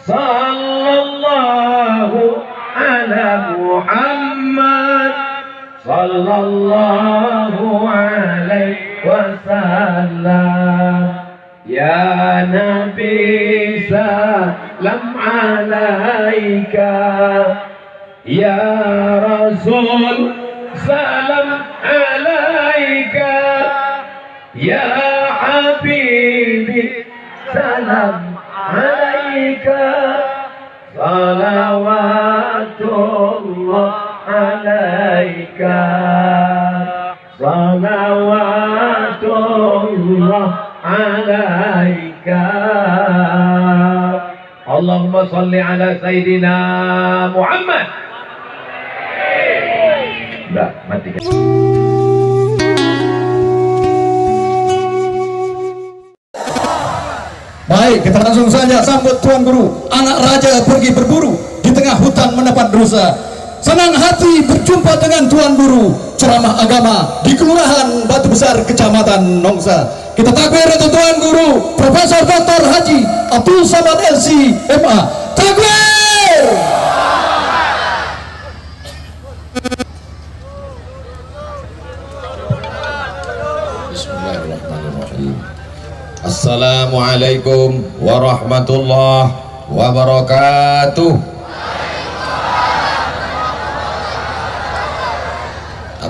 sallallahu ala Muhammad sallallahu alaihi wasallam. Ya Nabi salam alaika, ya Rasul salam alaika, ya Habibi salam alaika, salawatullah alaika, salawatullah alaika. Allahumma salli ala Sayyidina Muhammad. Udah, mati. Baik, kita langsung saja sambut Tuan Guru. Anak raja pergi berburu, di tengah hutan mendapat rusa. Senang hati berjumpa dengan Tuan Guru. Ceramah agama di Kelurahan Batu Besar, Kecamatan Nongsa. Kita takbir untuk Tuan Guru Profesor Dr. Haji Abdul Samad LC MA. Takbir! Bismillahirrahmanirrahim. Assalamualaikum warahmatullahi wabarakatuh.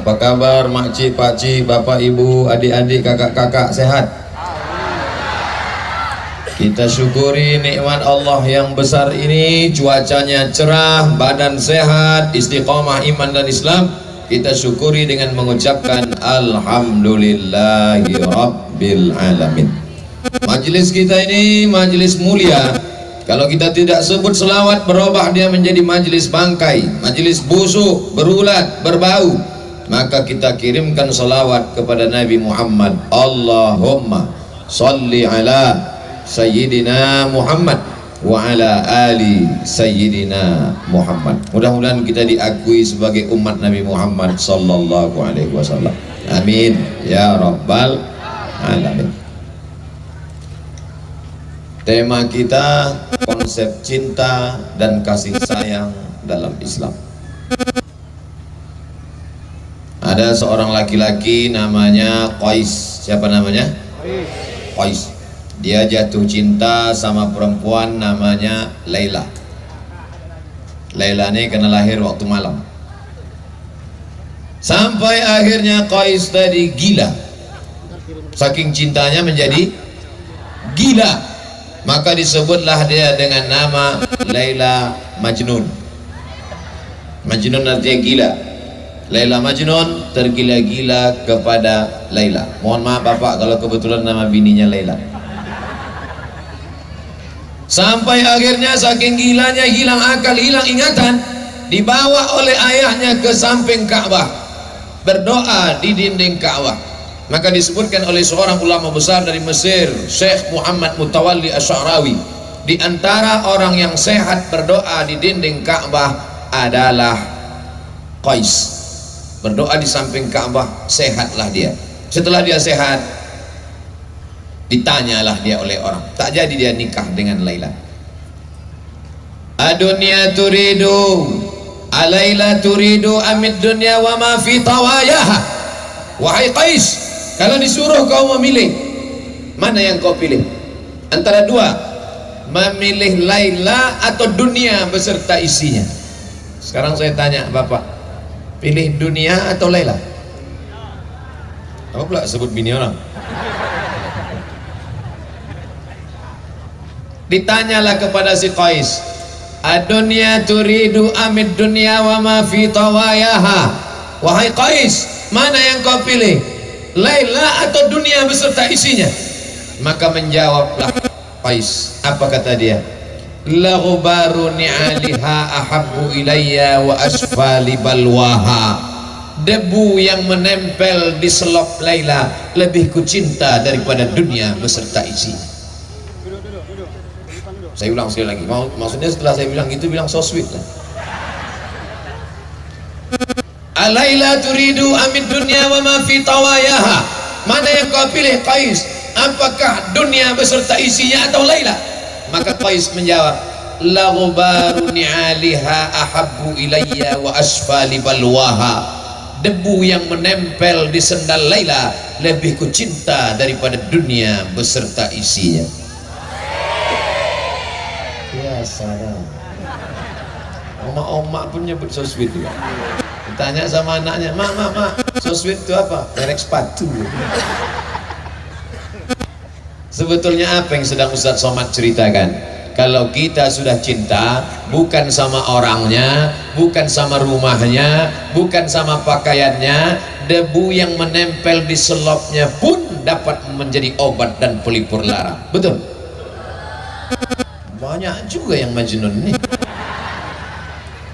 Apa kabar makcik, pakcik, bapak, ibu, adik-adik, kakak-kakak, sehat? Kita syukuri nikmat Allah yang besar ini. Cuacanya cerah, badan sehat, istiqomah iman dan Islam. Kita syukuri dengan mengucapkan Alhamdulillahi Rabbil Alamin. Majelis kita ini majelis mulia. Kalau kita tidak sebut selawat, berubah dia menjadi majelis bangkai, majelis busuk, berulat, berbau. Maka kita kirimkan salawat kepada Nabi Muhammad. Allahumma salli ala Sayyidina Muhammad wa ala ali Sayyidina Muhammad. Mudah-mudahan kita diakui sebagai umat Nabi Muhammad sallallahu alaihi wasallam. Amin ya rabbal alamin. Tema kita konsep cinta dan kasih sayang dalam Islam. Ada seorang laki-laki namanya Qais. Siapa namanya? Qais. Dia jatuh cinta sama perempuan namanya Laila. Laila ini kena lahir waktu malam. Sampai akhirnya Qais tadi gila. Saking cintanya menjadi gila. Maka disebutlah dia dengan nama Laila Majnun. Majnun artinya gila. Laila Majnun tergila-gila kepada Laila. Mohon maaf bapak kalau kebetulan nama bininya Laila. Sampai akhirnya saking gilanya, hilang akal, hilang ingatan, dibawa oleh ayahnya ke samping Ka'bah, berdoa di dinding Ka'bah. Maka disebutkan oleh seorang ulama besar dari Mesir, Syekh Muhammad Mutawalli Asy'arawi, di antara orang yang sehat berdoa di dinding Ka'bah adalah Qais. Berdoa di samping Ka'bah, sehatlah dia. Setelah dia sehat, ditanyalah dia oleh orang. Tak jadi dia nikah dengan Laila. Adunya turidu, Alaila turidu amid dunya wa ma fi tawayaha. Wahai Qais, kalau disuruh kau memilih, mana yang kau pilih? Antara dua, memilih Laila atau dunia beserta isinya. Sekarang saya tanya bapak, pilih dunia atau Laila? Apa pula sebut bini orang? Ditanyalah kepada si Qais, adunya turidu amid dunya wa ma fi tawayaha. Wahai Qais, mana yang kau pilih? Laila atau dunia beserta isinya? Maka menjawablah Qais. Apa kata dia? La ghubaru ni'aliha ahabbu ilayya wa asfali balwaha. Debu yang menempel di selop Laila lebih kucinta daripada dunia beserta isinya. Saya ulang sekali lagi. Maksudnya setelah saya bilang gitu, bilang so sweet lah. Alaila turidu amid dunya wa ma fi tawayaha. Mana yang kau pilih Qais? Apakah dunia beserta isinya atau Laila? Maka Qais menjawab, laghbaru ni'aliha ahabbu ilayya wa asfali balwaha. Debu yang menempel di sendal Laila lebih ku cinta daripada dunia beserta isinya. Ya salam. Oma-oma pun nyebut so sweet juga. Ditanya sama anaknya, mak, so sweet itu apa? Merek sepatu. Sebetulnya apa yang sedang Ustaz Somad ceritakan? Kalau kita sudah cinta, bukan sama orangnya, bukan sama rumahnya, bukan sama pakaiannya, debu yang menempel di selopnya pun dapat menjadi obat dan pelipur lara. Betul? Banyak juga yang majnun nih.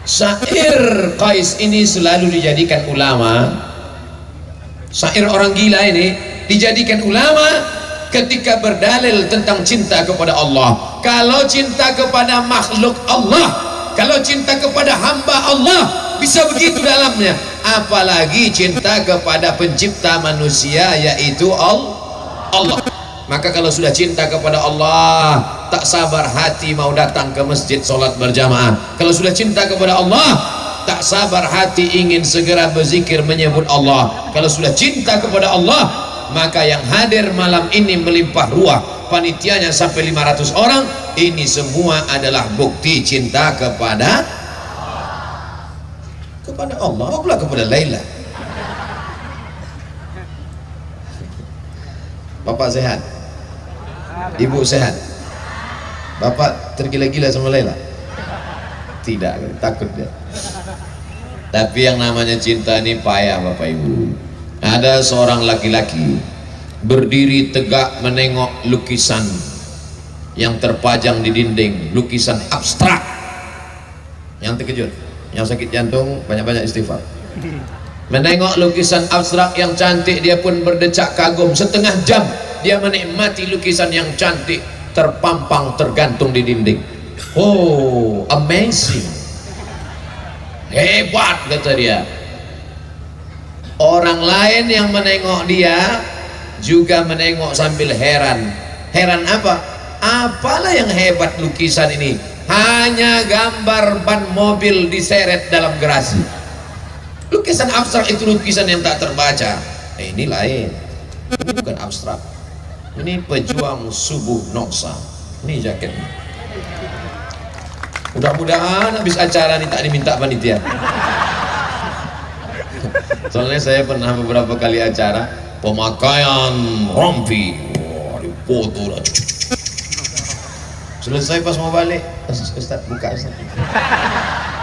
Syair Qais ini selalu dijadikan ulama. Syair orang gila ini dijadikan ulama ketika berdalil tentang cinta kepada Allah. Kalau cinta kepada makhluk Allah, kalau cinta kepada hamba Allah, bisa begitu dalamnya. Apalagi cinta kepada pencipta manusia, yaitu Allah. Maka kalau sudah cinta kepada Allah, tak sabar hati mau datang ke masjid sholat berjamaah. Kalau sudah cinta kepada Allah, tak sabar hati ingin segera berzikir menyebut Allah. Kalau sudah cinta kepada Allah, maka yang hadir malam ini melimpah ruah, panitianya sampai 500 orang. Ini semua adalah bukti cinta kepada Allah, pula kepada Laila. Bapak sehat? Ibu sehat? Bapak tergila-gila sama Laila? Tidak, takut dia. Tapi yang namanya cinta ini payah Bapak Ibu. Ada seorang laki-laki berdiri tegak menengok lukisan yang terpajang di dinding, lukisan abstrak. Yang terkejut, yang sakit jantung banyak-banyak istighfar. Menengok lukisan abstrak yang cantik, dia pun berdecak kagum. Setengah jam dia menikmati lukisan yang cantik terpampang tergantung di dinding. Oh, amazing, hebat kata dia. Orang lain yang menengok dia juga menengok sambil heran. Heran apa? Apalah yang hebat lukisan ini? Hanya gambar ban mobil diseret dalam gerasi. Lukisan abstrak itu lukisan yang tak terbaca. Ini lain. Ini bukan abstrak. Ini pejuang subuh nongsa. Ini jaketnya. Mudah-mudahan habis acara ini tak diminta panitia. Soalnya saya pernah beberapa kali acara pemakaian rompi, dipoto, selesai pas mau balik, Ustaz buka Ustaz.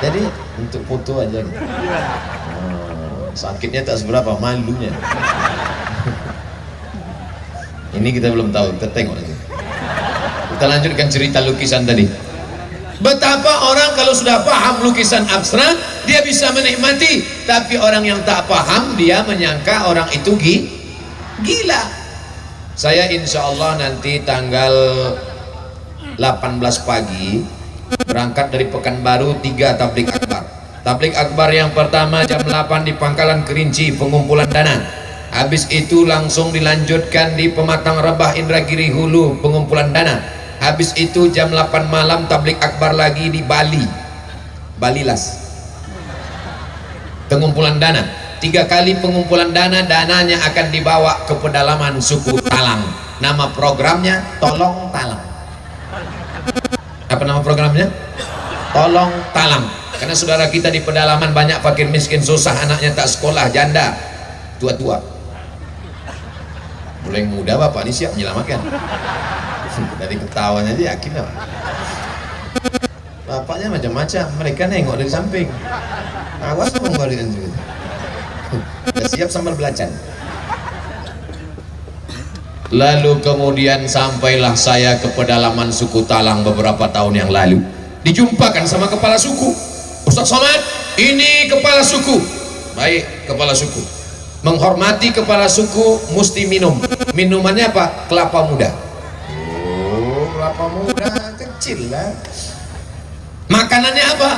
Jadi untuk foto aja. Sakitnya tak seberapa, malunya. Ini kita belum tahu, kita tengok lagi. Kita lanjutkan cerita lukisan tadi. Betapa orang kalau sudah paham lukisan abstrak, dia bisa menikmati. Tapi orang yang tak paham, dia menyangka orang itu gila. Saya insya Allah nanti tanggal 18 pagi berangkat dari Pekanbaru 3 tablik akbar. Tablik akbar yang pertama jam 8 di Pangkalan Kerinci, pengumpulan dana. Habis itu langsung dilanjutkan di Pematang Rebah Indragiri Hulu, pengumpulan dana. Habis itu jam 8 malam tablik akbar lagi di Bali, Balilas, pengumpulan dana. 3 kali pengumpulan dana, dananya akan dibawa ke pedalaman suku Talang. Nama programnya Tolong Talang. Apa nama programnya? Tolong Talang. Karena saudara kita di pedalaman banyak fakir miskin susah, anaknya tak sekolah, janda, tua-tua. Mulai muda bapak ini siap menyelamatkan. Dari ketawanya aja yakin lah. Bapaknya macam-macam, mereka nengok dari samping. Awas mengembalikan juga. Sudah siap sambal belacan. Lalu kemudian sampailah saya ke pedalaman suku Talang beberapa tahun yang lalu. Dijumpakan sama kepala suku. Ustaz Somad, ini kepala suku. Baik, kepala suku. Menghormati kepala suku mesti minum. Minumannya apa? Kelapa muda. Kelapa muda kecil lah. Makanannya apa?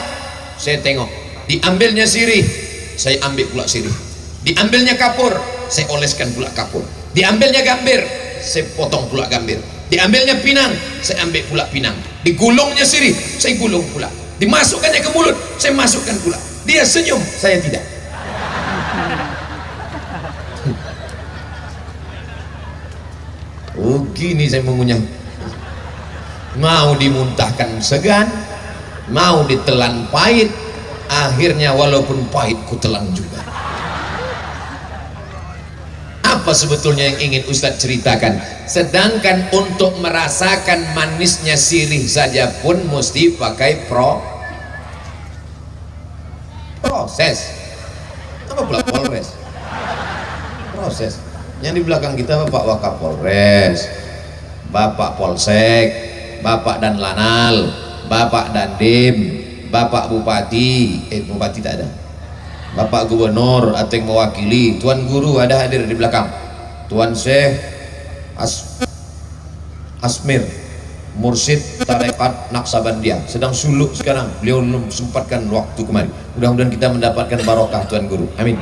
Saya tengok. Diambilnya sirih, saya ambil pula sirih. Diambilnya kapur, saya oleskan pula kapur. Diambilnya gambir, saya potong pula gambir. Diambilnya pinang, saya ambil pula pinang. Digulungnya sirih, saya gulung pula. Dimasukkannya ke mulut, saya masukkan pula. Dia senyum, saya tidak. Oh gini saya mengunyah. Mau dimuntahkan segan, mau ditelan pahit, akhirnya walaupun pahit ku telan juga. Apa sebetulnya yang ingin Ustadz ceritakan? Sedangkan untuk merasakan manisnya sirih saja pun mesti pakai proses. Apa pula polres? Proses. Yang di belakang kita Bapak Wakapolres, Bapak Polsek, Bapak dan Lanal, Bapak Dandim, Bapak Bupati, Bupati tak ada, Bapak Gubernur atau yang mewakili, Tuan Guru ada hadir di belakang, Tuan Syekh Asmir, Mursyid Tarekat Naksabandia, sedang suluk sekarang, beliau belum sempatkan waktu kemarin. Mudah-mudahan kita mendapatkan barokah Tuan Guru, amin.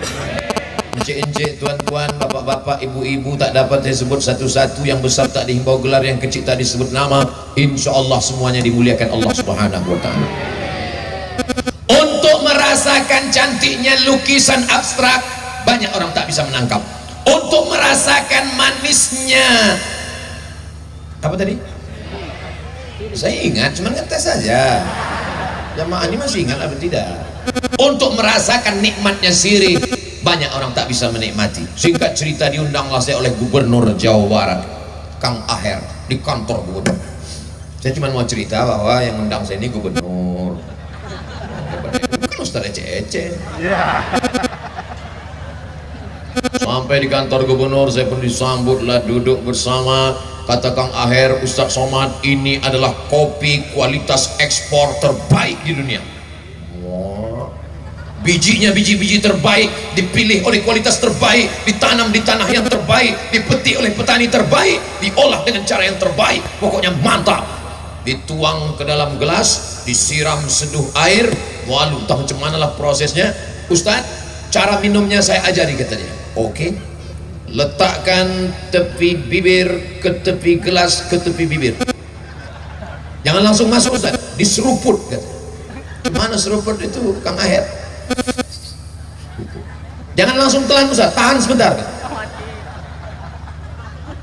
Encik-encik, tuan-tuan, bapak-bapak, ibu-ibu tak dapat saya sebut satu-satu, yang besar tak dihimbau gelar, yang kecil tak disebut nama. Insya Allah semuanya dimuliakan Allah Subhanahu wa ta'ala. Untuk merasakan cantiknya lukisan abstrak, banyak orang tak bisa menangkap. Untuk merasakan manisnya, apa tadi? Saya ingat, cuman ngetes saja. Jamaah ini masih ingat apa tidak? Untuk merasakan nikmatnya sirih, banyak orang tak bisa menikmati. Singkat cerita, diundanglah saya oleh Gubernur Jawa Barat, Kang Aher, di kantor gubernur. Saya cuma mau cerita bahwa yang undang saya ini gubernur, bukan Ustaz ece-ece. Sampai di kantor gubernur, saya pun disambutlah, duduk bersama. Kata Kang Aher, Ustaz Somad, ini adalah kopi kualitas ekspor terbaik di dunia. Bijinya biji-biji terbaik, dipilih oleh kualitas terbaik, ditanam di tanah yang terbaik, dipetik oleh petani terbaik, diolah dengan cara yang terbaik, pokoknya mantap. Dituang ke dalam gelas, disiram seduh air, walau tahu macam mana lah prosesnya. Ustaz, cara minumnya saya ajari, katanya. Oke, letakkan tepi bibir ke tepi gelas, ke tepi bibir, jangan langsung masuk Ustaz, diseruput, katanya. Gimana seruput itu Kang Aher? Jangan langsung telan Ustaz, tahan sebentar.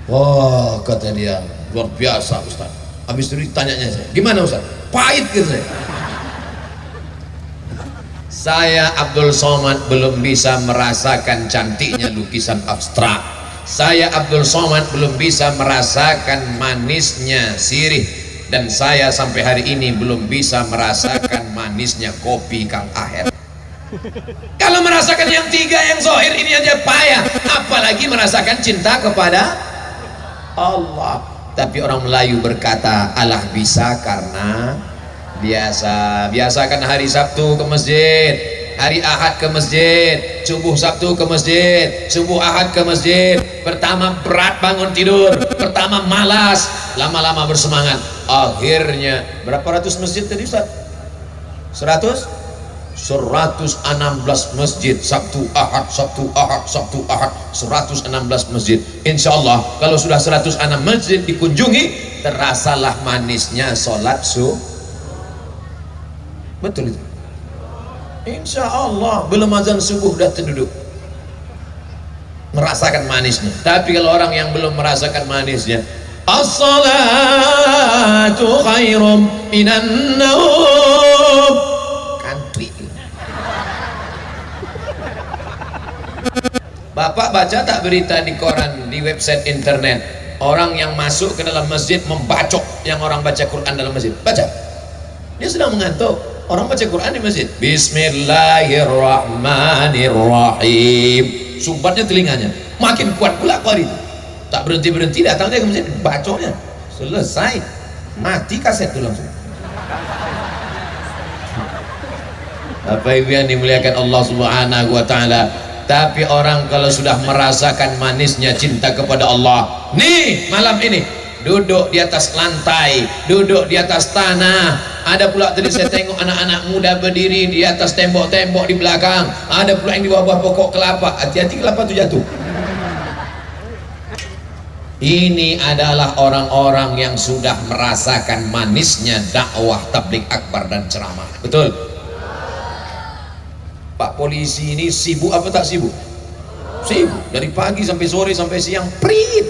Wah, kata dia, luar biasa Ustaz. Habis itu ditanyanya saya, gimana Ustaz? Pahit gitu saya. Saya Abdul Somad belum bisa merasakan cantiknya lukisan abstrak. Saya Abdul Somad belum bisa merasakan manisnya sirih. Dan saya sampai hari ini belum bisa merasakan manisnya kopi Kang Aher. Kalau merasakan yang tiga yang zahir ini aja payah, apalagi merasakan cinta kepada Allah. Tapi orang Melayu berkata, Allah bisa karena biasa. Biasakan hari Sabtu ke masjid, hari Ahad ke masjid, subuh Sabtu ke masjid, subuh Ahad ke masjid. Pertama berat bangun tidur, pertama malas, lama-lama bersemangat. Akhirnya berapa ratus masjid tadi Ustaz? 100? 116 masjid, Sabtu Ahad, Sabtu Ahad, Sabtu Ahad, 116 masjid. Insya Allah kalau sudah 106 masjid dikunjungi, terasalah manisnya sholat subuh. Betul itu. Insya Allah belum azan subuh dah terduduk, merasakan manisnya. Tapi kalau orang yang belum merasakan manisnya, as-salatu khairum minan naum, kantri. Bapak baca tak berita di koran, di website internet, orang yang masuk ke dalam masjid membacok yang orang baca Quran dalam masjid? Baca, dia sedang mengantuk, orang baca Quran di masjid, Bismillahirrahmanirrahim, sumbatnya telinganya, makin kuat pula kuat itu, tak berhenti-berhenti datang dia ke masjid, bacoknya selesai, mati kaset itu langsung. Bapak Ibu yang dimuliakan Allah Subhanahu wa ta'ala. Tapi orang kalau sudah merasakan manisnya cinta kepada Allah, nih malam ini duduk di atas lantai, duduk di atas tanah. Ada pula tadi saya tengok anak-anak muda berdiri di atas tembok-tembok di belakang. Ada pula yang di bawah pokok kelapa. Hati-hati kelapa itu jatuh. Ini adalah orang-orang yang sudah merasakan manisnya dakwah tabligh akbar dan ceramah. Betul? Pak polisi ini sibuk apa tak sibuk? Sibuk, dari pagi sampai sore sampai siang prit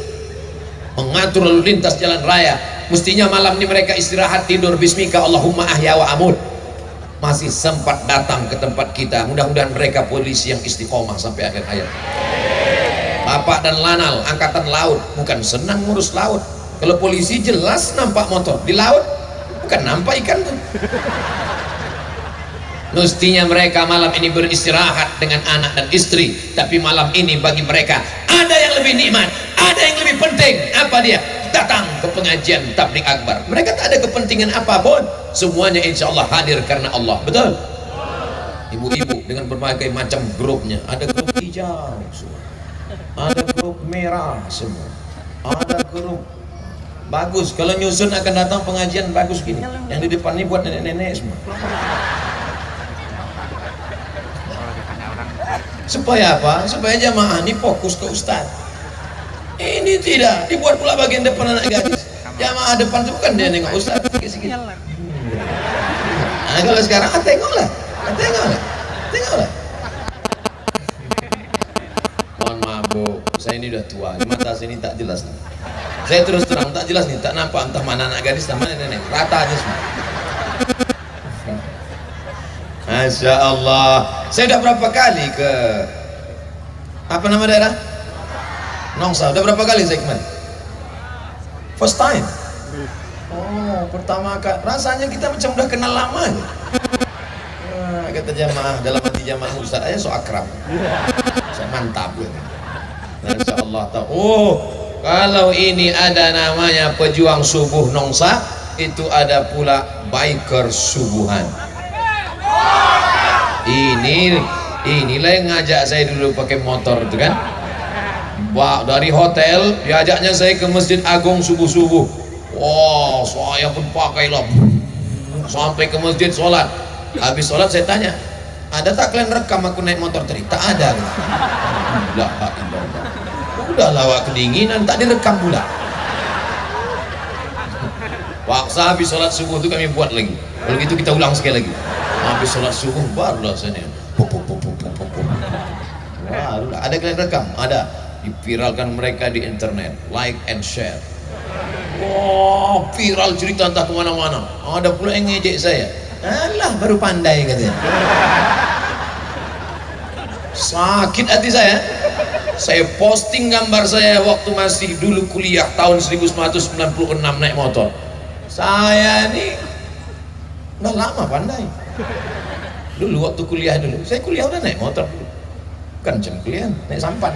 mengatur lalu lintas jalan raya. Mestinya malam ini mereka istirahat tidur bismika Allahumma ahya wa amut. Masih sempat datang ke tempat kita. Mudah-mudahan mereka polisi yang istiqomah sampai akhir hayat. Bapak dan Lanal angkatan laut bukan senang ngurus laut. Kalau polisi jelas nampak motor di laut, bukan nampak ikan tuh. Mestinya mereka malam ini beristirahat dengan anak dan istri, tapi malam ini bagi mereka ada yang lebih nikmat, ada yang lebih penting. Apa dia? Datang ke pengajian tabligh akbar. Mereka tak ada kepentingan apapun, semuanya insya Allah hadir karena Allah. Betul? Ibu-ibu dengan berbagai macam grupnya. Ada grup hijau semua, ada grup merah semua, ada grup bagus. Kalau nyusun akan datang pengajian bagus gini, yang di depan ini buat nenek-nenek semua. Supaya apa? Supaya jamaah ini fokus ke ustaz. Ini tidak dibuat pula bagian depan anak gadis. Jamaah depan itu bukan dia nengok ustaz sikit-sikit. Nah, kalau sekarang tengoklah. Mohon maaf Bu, saya ini udah tua, di mata sini tak jelas nih. Saya terus terang tak jelas nih, tak nampak entah mana anak gadis, entah mana nenek, rata aja semua. Masya Allah. Saya udah berapa kali ke apa nama daerah? Nongsa. Udah berapa kali saya kemarin? First time. Oh, pertama kali. Rasanya kita macam udah kenal lama. Nah, kata jamaah, dalam hati jamaah Ustaz aja so akrab. So mantap. Masya Allah. Oh, kalau ini ada namanya pejuang subuh Nongsa, itu ada pula biker subuhan. Inilah yang ngajak saya dulu pakai motor itu kan. Wah, dari hotel diajaknya saya ke Masjid Agung subuh-subuh. Wow, saya pun pakailah sampai ke masjid sholat. Habis sholat saya tanya, ada tak kalian rekam aku naik motor tadi? Tak ada. Udah lawak kedinginan, tak direkam pula. Waksa habis sholat subuh itu kami buat lagi. Kalau gitu kita ulang sekali lagi. Habis sholat subuh barulah saya wah, ada kalian rekam? Ada. Diviralkan mereka di internet, like and share. Wah, viral cerita entah kemana-mana. Ada pula yang ngejek saya. Alah, baru pandai katanya. Sakit hati saya. Saya posting gambar saya waktu masih dulu kuliah tahun 1996 naik motor. Saya ini udah lama pandai. Dulu waktu kuliah dulu, saya kuliah udah naik motor dulu. Bukan jam kuliah, naik sampan.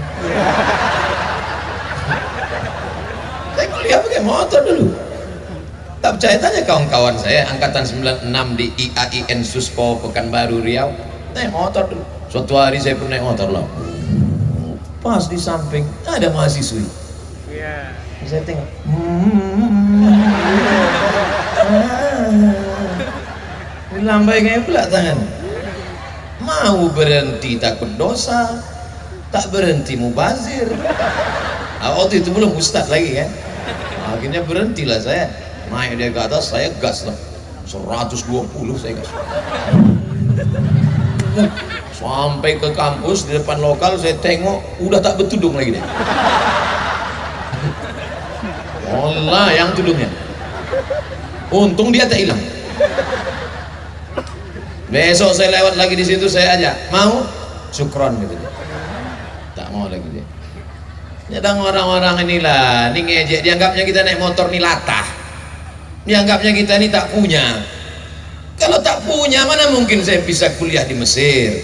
Saya kuliah pakai motor dulu. Tak percaya tanya kawan-kawan saya angkatan 96 di IAIN Suspo Pekanbaru Riau, naik motor dulu. Suatu hari saya pun naik motor loh. Pas di samping ada mahasiswi. Saya tengok. Dilambai kayak pula tangan. Mau berhenti takut dosa, tak berhenti mubazir. Waktu itu belum ustaz lagi kan. Akhirnya berhentilah saya. Naik dia ke atas, saya gas lah. 120 saya gas. Sampai ke kampus di depan lokal saya tengok udah tak bertudung lagi deh. Allah yang tudungnya. Untung dia tak hilang. Besok saya lewat lagi di situ, saya ajak, mau? Syukron gitu dia. Tak mau lagi dia. Nyadang orang-orang inilah, ini ngejek, dianggapnya kita naik motor nih latah. Dianggapnya kita ini tak punya. Kalau tak punya, mana mungkin saya bisa kuliah di Mesir.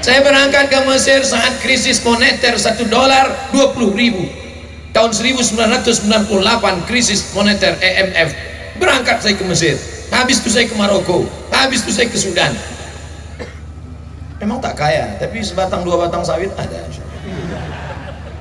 Saya berangkat ke Mesir saat krisis moneter $1 20.000. Tahun 1998 krisis moneter IMF. Berangkat saya ke Mesir. Habis itu saya ke Maroko, habis itu saya ke Sudan. Memang tak kaya, tapi sebatang dua batang sawit ada.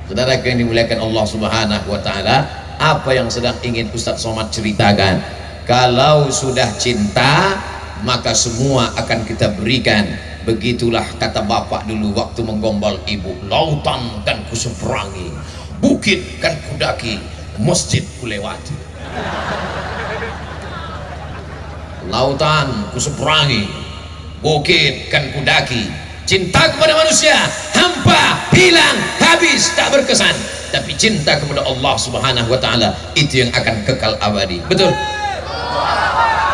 Saudara yang dimuliakan Allah Subhanahu wa Ta'ala, apa yang sedang ingin Ustaz Somad ceritakan? Kalau sudah cinta, maka semua akan kita berikan. Begitulah kata bapak dulu waktu menggombal ibu, lautan dan kuseberangi, bukit kan kudaki, masjid kulewati, lautan kuseberangi, bukit kan kudaki. Cinta kepada manusia hampa, hilang, habis, tak berkesan. Tapi cinta kepada Allah Subhanahu wa ta'ala itu yang akan kekal abadi. Betul?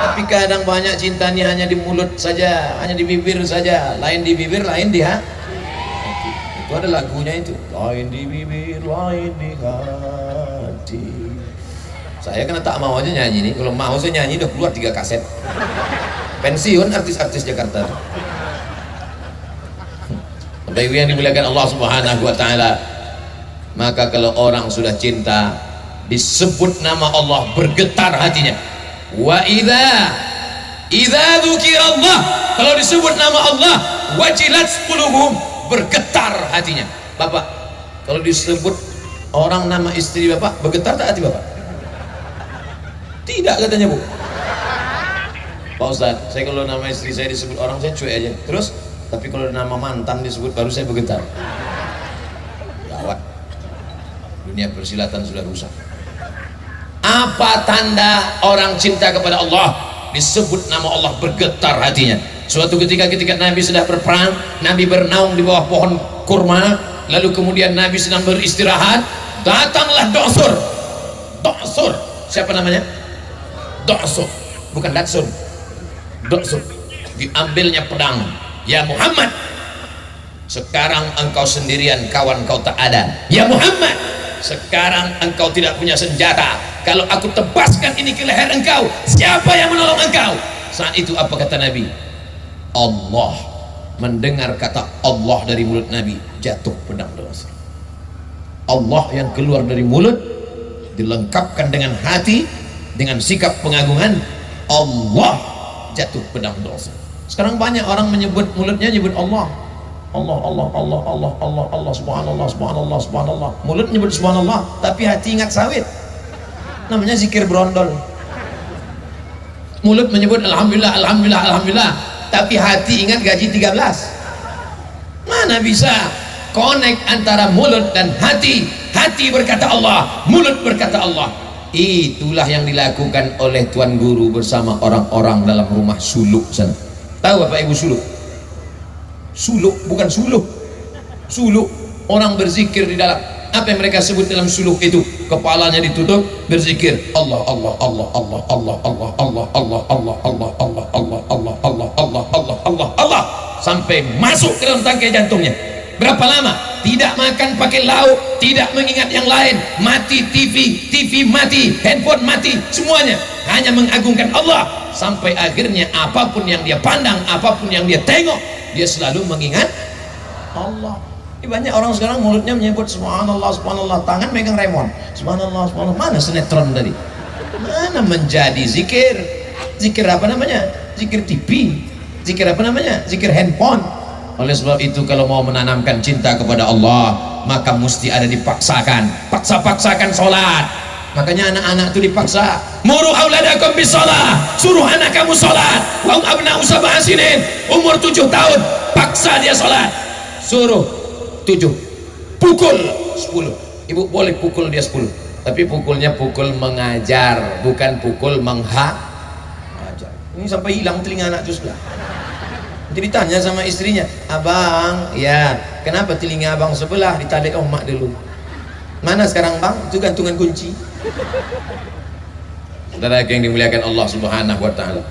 Tapi kadang banyak cintanya hanya di mulut saja, hanya di bibir saja. Lain di bibir, lain di hati. Itu ada lagunya itu. Lain di bibir, lain di hati. Saya kena tak mau aja nyanyi nih. Kalau mau saya nyanyi udah keluar 3 kaset. Pensiun artis-artis Jakarta. Bapak Ibu yang dimuliakan Allah Subhanahu wa ta'ala, maka kalau orang sudah cinta disebut nama Allah bergetar hatinya. Wa idza dzukirallah, kalau disebut nama Allah wajilat qulubuhum, bergetar hatinya. Bapak, kalau disebut orang nama istri Bapak bergetar tak hati Bapak? Tidak katanya Bu. Pak Ustaz, saya kalau nama istri saya disebut orang saya cuek aja. Terus tapi kalau nama mantan disebut baru saya bergetar. Gawat. Dunia persilatan sudah rusak. Apa tanda orang cinta kepada Allah? Disebut nama Allah bergetar hatinya. Suatu ketika Nabi sedang berperang, Nabi bernaung di bawah pohon kurma, lalu kemudian Nabi sedang beristirahat, datanglah Do'sur. Do'sur, siapa namanya? Do'sur, bukan Datsun. Do'sur. Diambilnya pedang. Ya Muhammad, sekarang engkau sendirian, kawan kau tak ada. Ya Muhammad, sekarang engkau tidak punya senjata. Kalau aku tebaskan ini ke leher engkau, siapa yang menolong engkau? Saat itu apa kata Nabi? Allah. Mendengar kata Allah dari mulut Nabi, jatuh pedang Do'sur. Allah yang keluar dari mulut dilengkapkan dengan hati, dengan sikap pengagungan. Allah, jatuh pedang Do'sur. Sekarang banyak orang menyebut mulutnya nyebut Allah. Allah, Allah, Allah, Allah, Allah, Allah, subhanallah, subhanallah, subhanallah. Mulut nyebut subhanallah, tapi hati ingat sawit. Namanya zikir berondol. Mulut menyebut alhamdulillah, alhamdulillah, alhamdulillah, tapi hati ingat gaji 13. Mana bisa connect antara mulut dan hati? Hati berkata Allah, mulut berkata Allah. Itulah yang dilakukan oleh Tuan Guru bersama orang-orang dalam rumah suluk sana. Tahu Bapak Ibu suluk? Suluk, bukan suluh. Suluk, orang berzikir di dalam. Apa yang mereka sebut dalam suluk itu? Kepalanya ditutup, berzikir Allah, Allah, Allah, Allah, Allah, Allah, Allah, Allah, Allah, Allah, Allah, Allah, Allah, Allah, Allah, Allah, Allah, Allah, sampai masuk ke dalam tangkai jantungnya. Berapa lama? Tidak makan pakai lauk, tidak mengingat yang lain, mati TV mati, handphone mati, semuanya hanya mengagungkan Allah. Sampai akhirnya apapun yang dia pandang, apapun yang dia tengok, dia selalu mengingat Allah. Ini banyak orang sekarang mulutnya menyebut subhanallah, subhanallah, tangan megang remote, subhanallah, subhanallah. Mana sinetron tadi? Mana menjadi zikir? Zikir apa namanya? Zikir TV. Zikir apa namanya? Zikir handphone. Oleh sebab itu kalau mau menanamkan cinta kepada Allah, maka mesti ada dipaksakan. Paksa-paksakan sholat. Makanya anak-anak itu dipaksa. Muru auladakum bisalah, suruh anak kamu sholat. Wa abna'u sab'a sinin, umur 7 tahun, paksa dia sholat. Suruh 7, pukul 10. Ibu boleh pukul dia 10, tapi pukulnya pukul mengajar, bukan pukul mengajar. Ini sampai hilang telinga anak itu sebelah. Jadi tanya sama istrinya, abang, ya kenapa telinga abang sebelah? Ditarik mak dulu. Mana sekarang bang? Itu gantungan kunci. Saudara yang dimuliakan Allah Subhanahu wa ta'ala,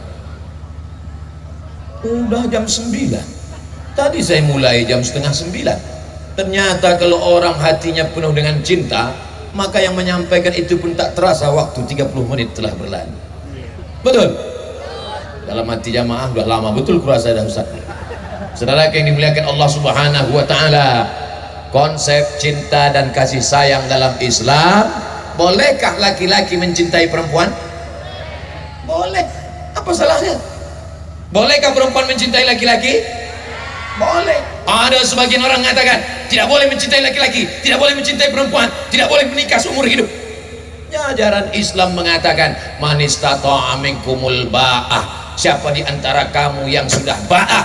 udah jam 9. Tadi saya mulai jam setengah 9. Ternyata kalau orang hatinya penuh dengan cinta, maka yang menyampaikan itu pun tak terasa waktu 30 menit telah berlalu. Betul? Dalam hati jamaah udah lama betul kurasa dah Ustaz. Saudara yang dimuliakan Allah Subhanahu wa ta'ala, konsep cinta dan kasih sayang dalam Islam, bolehkah laki-laki mencintai perempuan? Boleh. Apa salahnya? Bolehkah perempuan mencintai laki-laki? Boleh. Ada sebagian orang mengatakan tidak boleh mencintai laki-laki, tidak boleh mencintai perempuan, tidak boleh menikah seumur hidup. Ya, ajaran Islam mengatakan man istata'a minkumul ba'ah, siapa di antara kamu yang sudah ba'ah,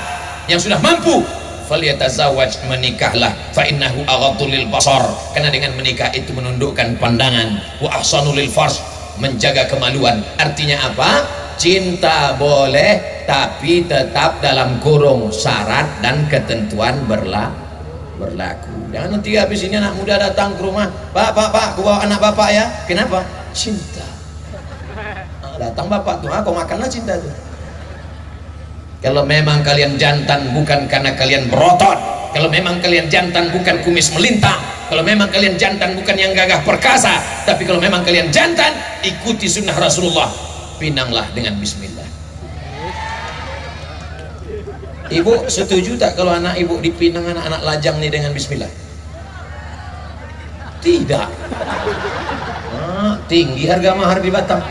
yang sudah mampu, falyatazawwaj, menikahlah, fa innahu aghaddu lil basar, karena dengan menikah itu menundukkan pandangan, wa ahsanu lil farj, menjaga kemaluan. Artinya apa? Cinta boleh tapi tetap dalam kurung syarat dan ketentuan berlaku. Jangan nanti habis ini anak muda datang ke rumah, pak, aku bawa anak bapak ya. Kenapa? Cinta. Datang bapak tuh, kau makanlah cinta tuh. Kalau memang kalian jantan bukan karena kalian berotot, kalau memang kalian jantan bukan kumis melintang, kalau memang kalian jantan bukan yang gagah perkasa, tapi kalau memang kalian jantan, ikuti sunnah Rasulullah, pinanglah dengan bismillah. Ibu setuju tak kalau anak ibu dipinang anak-anak lajang nih dengan bismillah? Tidak. Tinggi harga mahar di Batam.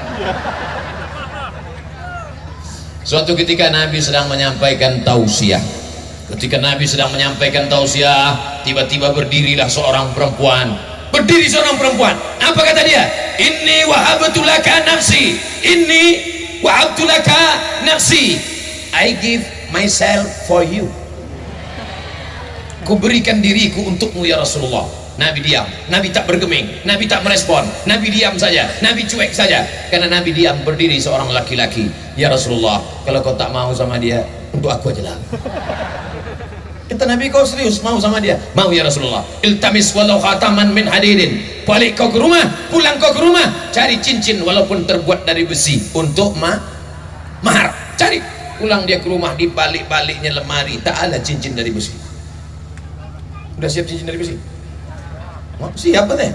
Suatu ketika Nabi sedang menyampaikan tausiah. Ketika Nabi sedang menyampaikan tausiah, tiba-tiba berdirilah seorang perempuan. Berdiri seorang perempuan. Apa kata dia? Inni wahabtu laka nafsi. Inni wahabtu laka nafsi. I give myself for you. Ku berikan diriku untukmu ya Rasulullah. Nabi diam, Nabi tak bergeming, Nabi tak merespon, Nabi diam saja, Nabi cuek saja. Karena Nabi diam, berdiri seorang laki-laki. Ya Rasulullah, kalau kau tak mau sama dia, untuk aku aja lah. Kata Nabi, kau serius mau sama dia? Mau ya Rasulullah. Iltamis walau khataman min hadidin. Balik kau ke rumah, pulang kau ke rumah, cari cincin walaupun terbuat dari besi untuk mahar. Cari. Pulang dia ke rumah, di balik-baliknya lemari tak ada cincin dari besi. Udah siap cincin dari besi? Siapa deh?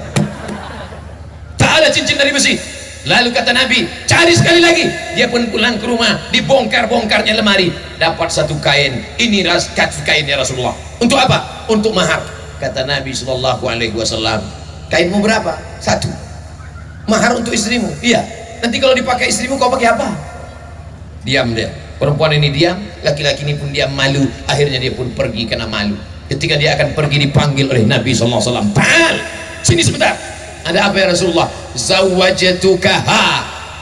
Tak ada cincin dari besi. Lalu kata Nabi, cari sekali lagi. Dia pun pulang ke rumah, dibongkar-bongkarnya lemari, dapat satu kain. Ini kain ya Rasulullah. Untuk apa? Untuk mahar. Kata Nabi SAW, kainmu berapa? Satu. Mahar untuk istrimu? Iya. Nanti kalau dipakai istrimu kau pakai apa? Diam dia. Perempuan ini diam, laki-laki ini pun diam, malu. Akhirnya dia pun pergi karena malu. Ketika dia akan pergi, dipanggil oleh Nabi SAW. Ta'al, sini sebentar. Ada apa ya Rasulullah? Zawwajtukaha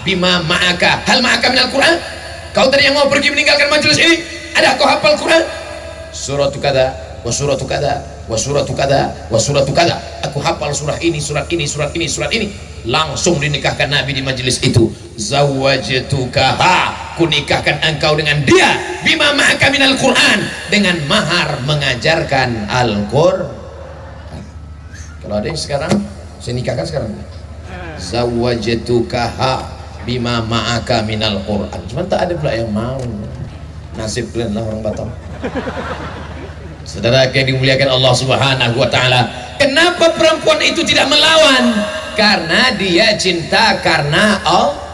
bima ma'aka. Hal ma'aka minal Quran? Kau tadi yang mau pergi meninggalkan majelis ini, ada kau hafal Quran? Suratu kada, wa suratu kada, wa suratu kada, wa suratu kada. Aku hafal surah ini, surat ini, surat ini, surat ini. Langsung dinikahkan Nabi di majelis itu. Zawwajtukaha, kunikahkan engkau dengan dia, bima ma'aka minal Quran, dengan mahar mengajarkan Al-Quran. Kalau ada yang sekarang, saya nikahkan sekarang. Zawwajtukaha bima ma'aka minal Quran. Cuma tak ada pula yang mau. Nasib kalian lah orang Batam. Saudara yang dimuliakan Allah Subhanahu wa Ta'ala, kenapa perempuan itu tidak melawan? Karena dia cinta karena Allah.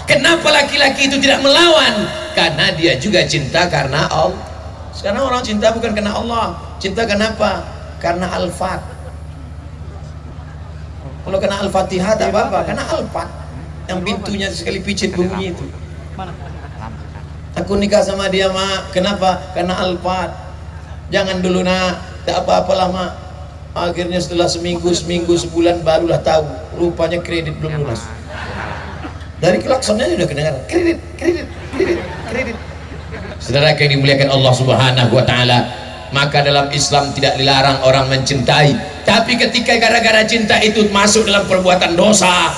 Kenapa laki-laki itu tidak melawan? Karena dia juga cinta karena Allah. Sekarang orang cinta bukan karena Allah. Cinta kenapa? Karena Al-Fat. Kalau kena Al-Fatihah tak apa-apa, karena Al-Fat yang pintunya sekali picit bunyi itu. Aku nikah sama dia, mak. Kenapa? Karena Al-Fat. Jangan dulu nak, tak apa-apalah mak. Akhirnya setelah seminggu, sebulan barulah tahu, rupanya kredit belum lunas. Dari klaksonnya sudah kedengaran kredit. Saudara yang dimuliakan Allah Subhanahu wa Ta'ala, maka dalam Islam tidak dilarang orang mencintai, tapi ketika gara-gara cinta itu masuk dalam perbuatan dosa,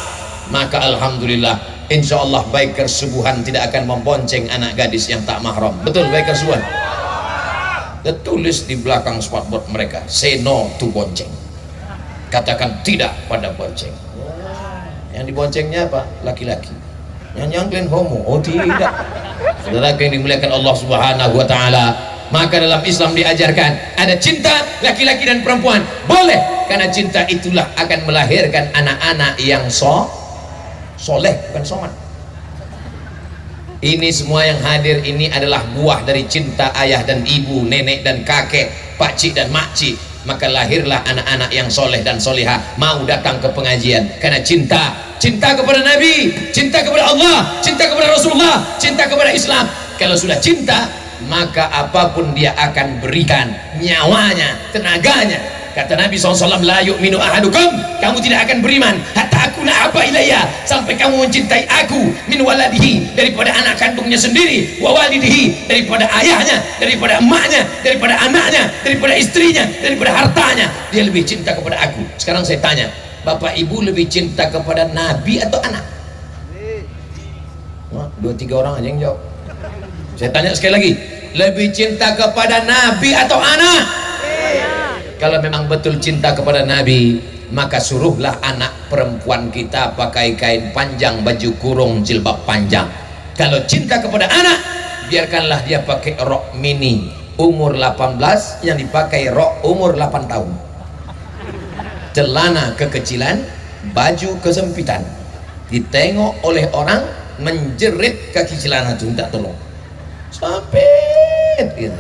maka alhamdulillah, insya Allah biker subuhan tidak akan membonceng anak gadis yang tak mahram. Betul, biker subuhan. Tertulis di belakang spotboard mereka, say no to bonceng. Katakan tidak pada bonceng. Yang diboncengnya apa? Laki-laki. Yang nyangklin homo? Oh tidak. Saudara yang dimuliakan Allah Subhanahu wa Ta'ala, maka dalam Islam diajarkan ada cinta laki-laki dan perempuan. Boleh, karena cinta itulah akan melahirkan anak-anak yang soleh, bukan somat. Ini semua yang hadir ini adalah buah dari cinta ayah dan ibu, nenek dan kakek, pakcik dan makcik. Maka lahirlah anak-anak yang soleh dan solehah mau datang ke pengajian karena cinta kepada Nabi, cinta kepada Allah, cinta kepada Rasulullah, cinta kepada Islam. Kalau sudah cinta, maka apapun dia akan berikan, nyawanya, tenaganya, Kata Nabi SAW, la yu'minu ahadukum, kamu tidak akan beriman hatta akuna apa ilayya, sampai kamu mencintai aku, min waladihi, daripada anak kandungnya sendiri, wa walidihi, daripada ayahnya, daripada emaknya, daripada anaknya, daripada istrinya, daripada hartanya. Dia lebih cinta kepada aku. Sekarang saya tanya, bapak ibu lebih cinta kepada Nabi atau anak? Wah, 2-3 orang aja yang jawab. Saya tanya sekali lagi, lebih cinta kepada Nabi atau anak? Kalau memang betul cinta kepada Nabi, maka suruhlah anak perempuan kita pakai kain panjang, baju kurung, jilbab panjang. Kalau cinta kepada anak, biarkanlah dia pakai rok mini umur 18 yang dipakai rok umur 8 tahun. Celana kekecilan, baju kesempitan. Ditengok oleh orang, menjerit kaki celana itu, minta tolong. Sampai gitu.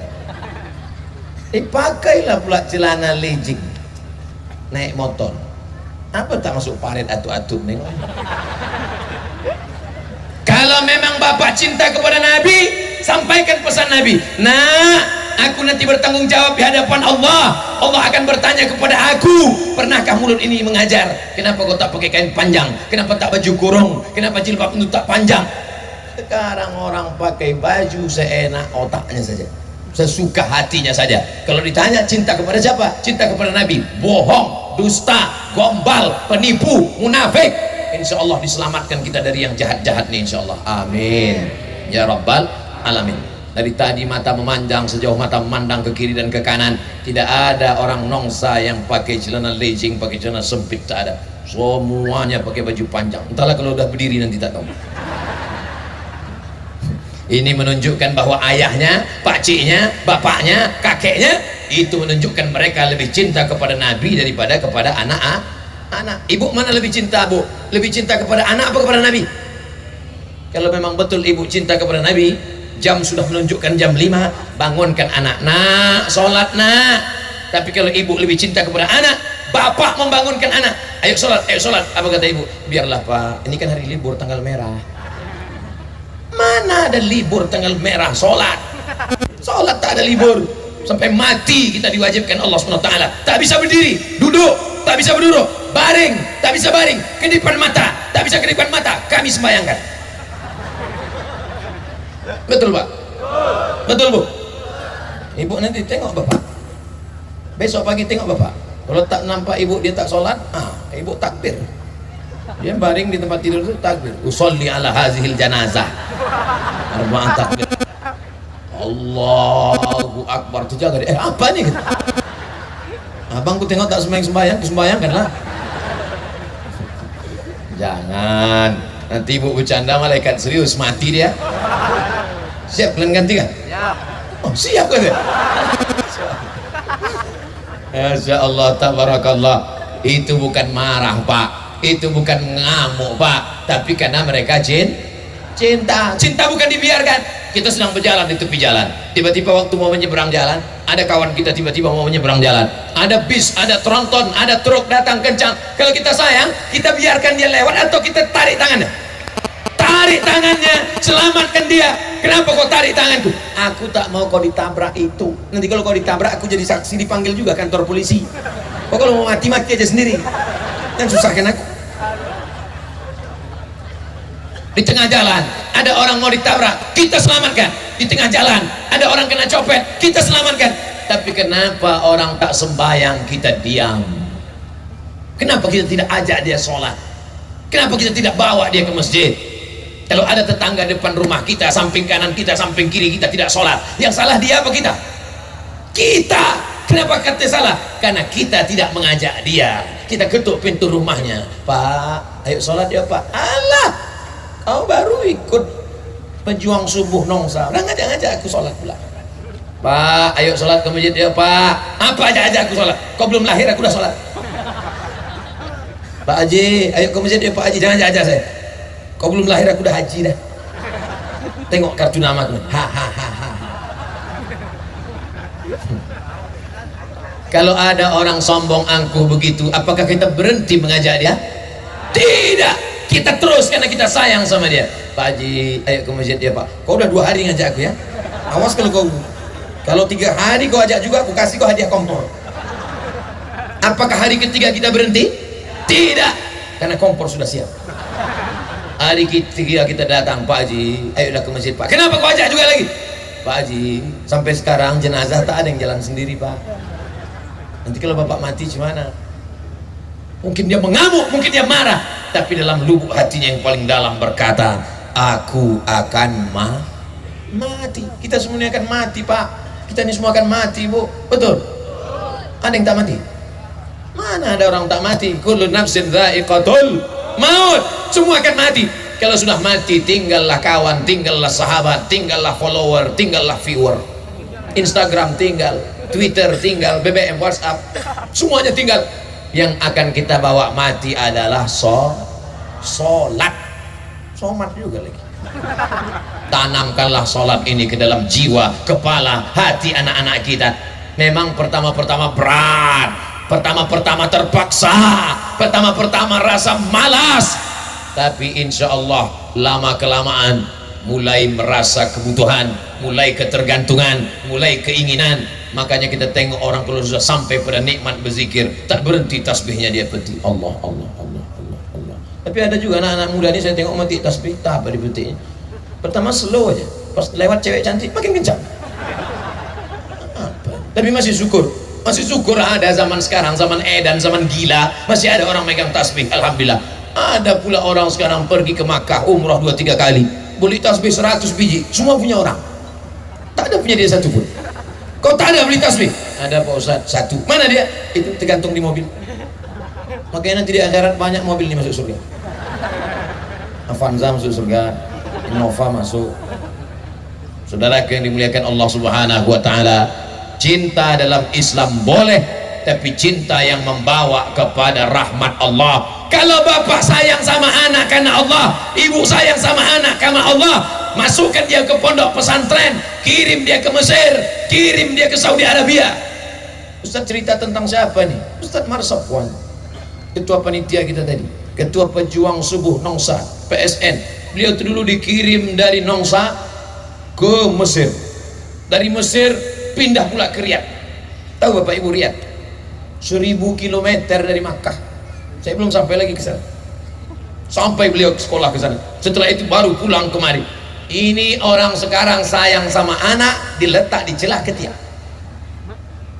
Dipakailah pula celana legging naik motor. Apa tak masuk paret atu-atu nengok. Kalau memang bapak cinta kepada Nabi, sampaikan pesan Nabi. Nah, aku nanti bertanggung jawab di hadapan Allah. Allah akan bertanya kepada aku, pernahkah mulut ini mengajar? Kenapa kau tak pakai kain panjang? Kenapa tak baju kurung? Kenapa jilbab itu tak panjang? Sekarang orang pakai baju seenak otaknya saja, sesuka hatinya saja. Kalau ditanya cinta kepada siapa? Cinta kepada Nabi. Bohong, dusta, gombal, penipu, munafik. Insya Allah diselamatkan kita dari yang jahat-jahat nih, insya Allah. Amin ya rabbal alamin. Dari tadi mata memandang sejauh mata memandang ke kiri dan ke kanan, tidak ada orang nongsa yang pakai celana legging, pakai celana sempit, tak ada. Semuanya pakai baju panjang. Entahlah kalau udah berdiri nanti tak tahu. Ini menunjukkan bahwa ayahnya, pakciknya, bapaknya, kakeknya, itu menunjukkan mereka lebih cinta kepada Nabi daripada kepada anak-anak. Ibu mana lebih cinta, Bu? Lebih cinta kepada anak apa kepada Nabi? Kalau memang betul ibu cinta kepada Nabi, jam sudah menunjukkan jam 5, bangunkan anak. Nak, sholat nak. Tapi kalau ibu lebih cinta kepada anak, bapak membangunkan anak. Ayo sholat, ayo sholat. Apa kata ibu? Biarlah Pak, ini kan hari libur tanggal merah. Mana ada libur tanggal merah sholat? Sholat tak ada libur. Sampai mati kita diwajibkan Allah SWT. Tak bisa berdiri, duduk, tak bisa berduduk, baring, tak bisa baring, kedipan mata, tak bisa kedipan mata, kami sembahyangkan. Betul Pak? Betul Bu? Ibu nanti tengok Bapak, besok pagi tengok Bapak. Kalau tak nampak ibu dia tak sholat, ibu takbir. Dia baring di tempat tidur itu takbir. Usolli ala hazihil janazah. Arba'an takbir. Allahu Akbar. Itu jaga. Apa nih? Abang ku tengok tak sembahyang, sembahyangkan lah. Jangan. Nanti ibu bercanda malaikat serius mati dia. Siap kalian ganti kan? Siap. Oh, siap kan dia? Masya Allah, tabarakallah. Itu bukan marah Pak, itu bukan ngamuk Pak, tapi karena mereka cinta. Cinta bukan dibiarkan. Kita sedang berjalan di tepi jalan, tiba-tiba waktu mau menyeberang jalan, ada kawan kita tiba-tiba mau menyeberang jalan, ada bis, ada tronton, ada truk datang kencang. Kalau kita sayang, kita biarkan dia lewat atau kita tarik tangannya? Tarik tangannya, selamatkan dia. Kenapa kau tarik tanganku? Aku tak mau kau ditabrak itu. Nanti kalau kau ditabrak, aku jadi saksi, dipanggil juga kantor polisi. Kau kalau mau mati-mati aja sendiri, jangan susahkan aku. Di tengah jalan ada orang mau ditabrak, kita selamatkan. Di tengah jalan ada orang kena copet, kita selamatkan. Tapi kenapa orang tak sembahyang kita diam? Kenapa kita tidak ajak dia sholat? Kenapa kita tidak bawa dia ke masjid? Kalau ada tetangga depan rumah kita, samping kanan kita, samping kiri kita tidak sholat, yang salah dia apa kita? Kita. Kenapa kata salah? Karena kita tidak mengajak dia. Kita ketuk pintu rumahnya. Pak, ayo sholat ya Pak. Alah, kau baru ikut pejuang subuh nongsa, udah ngajak-ngajak aku sholat pula. Pak, ayo sholat ke masjid ya Pak. Apa aja aku sholat? Kau belum lahir aku udah sholat. Pak Haji, ayo ke masjid ya Pak Haji. Jangan ajak saya. Kau belum lahir aku udah haji dah. Tengok kartu nama aku. Kalau ada orang sombong angkuh begitu, apakah kita berhenti mengajak dia? Tidak. Kita terus karena kita sayang sama dia. Pak Haji, ayo ke masjid ya Pak. Kau udah 2 hari ngajak aku ya. Awas kalau 3 hari kau ajak juga, aku kasih kau hadiah kompor. Apakah hari ketiga kita berhenti? Tidak, karena kompor sudah siap. Hari ketiga kita datang, Pak Haji, ayolah ke masjid Pak. Kenapa kau ajak juga lagi? Pak Haji, sampai sekarang jenazah tak ada yang jalan sendiri Pak. Nanti kalau bapak mati gimana? Mungkin dia mengamuk, mungkin dia marah, tapi dalam lubuk hatinya yang paling dalam berkata, aku akan mati. Kita semuanya akan mati Pak. Kita ini semua akan mati Bu. Betul? Ada yang tak mati? Mana ada orang tak mati? Kullu nafsin dha'iqatul maut. Semua akan mati. Kalau sudah mati, tinggallah kawan, tinggallah sahabat, tinggallah follower, tinggallah viewer. Instagram tinggal, Twitter tinggal, BBM, WhatsApp, semuanya tinggal. Yang akan kita bawa mati adalah sholat. Somat juga lagi. Tanamkanlah sholat ini ke dalam jiwa, kepala, hati anak-anak kita. Memang pertama-pertama berat, pertama-pertama terpaksa, pertama-pertama rasa malas, tapi insya Allah lama-kelamaan mulai merasa kebutuhan, mulai ketergantungan, mulai keinginan. Makanya kita tengok orang kalau sudah sampai pada nikmat berzikir, tak berhenti tasbihnya dia petik. Allah, Allah, Allah, Allah, Allah. Tapi ada juga anak-anak muda ini saya tengok mati tasbih, tak apa dipetiknya. Pertama slow aja, pas lewat cewek cantik makin kencang. Apa? Tapi masih syukur ada zaman sekarang, zaman edan, zaman gila, masih ada orang megang tasbih. Alhamdulillah. Ada pula orang sekarang pergi ke Makkah umrah 2-3 kali, beli tasbih 100 biji, semua punya orang, tak ada punya dia satu pun. Kau tak ada beli tasbih? Ada Pak Ustaz, satu. Mana dia? Itu tergantung di mobil. Makanya nanti di akhirat banyak mobil ini masuk surga. Avanza masuk surga, Innova masuk. Saudara yang dimuliakan Allah Subhanahu wa taala, cinta dalam Islam boleh, tapi cinta yang membawa kepada rahmat Allah. Kalau bapak sayang sama anak karena Allah, ibu sayang sama anak karena Allah, masukkan dia ke pondok pesantren, kirim dia ke Mesir, kirim dia ke Saudi Arabia. Ustaz cerita tentang siapa nih? Ustaz Marsafwan, ketua panitia kita tadi, ketua pejuang subuh Nongsa PSN. Beliau itu dulu dikirim dari Nongsa ke Mesir, dari Mesir pindah pula ke Riyadh. Tahu Bapak Ibu Riyadh? 1000 km dari Makkah. Saya belum sampai lagi ke sana. Sampai beliau sekolah ke sana. Setelah itu baru pulang kemari. Ini orang sekarang sayang sama anak, diletak di celah ketiak.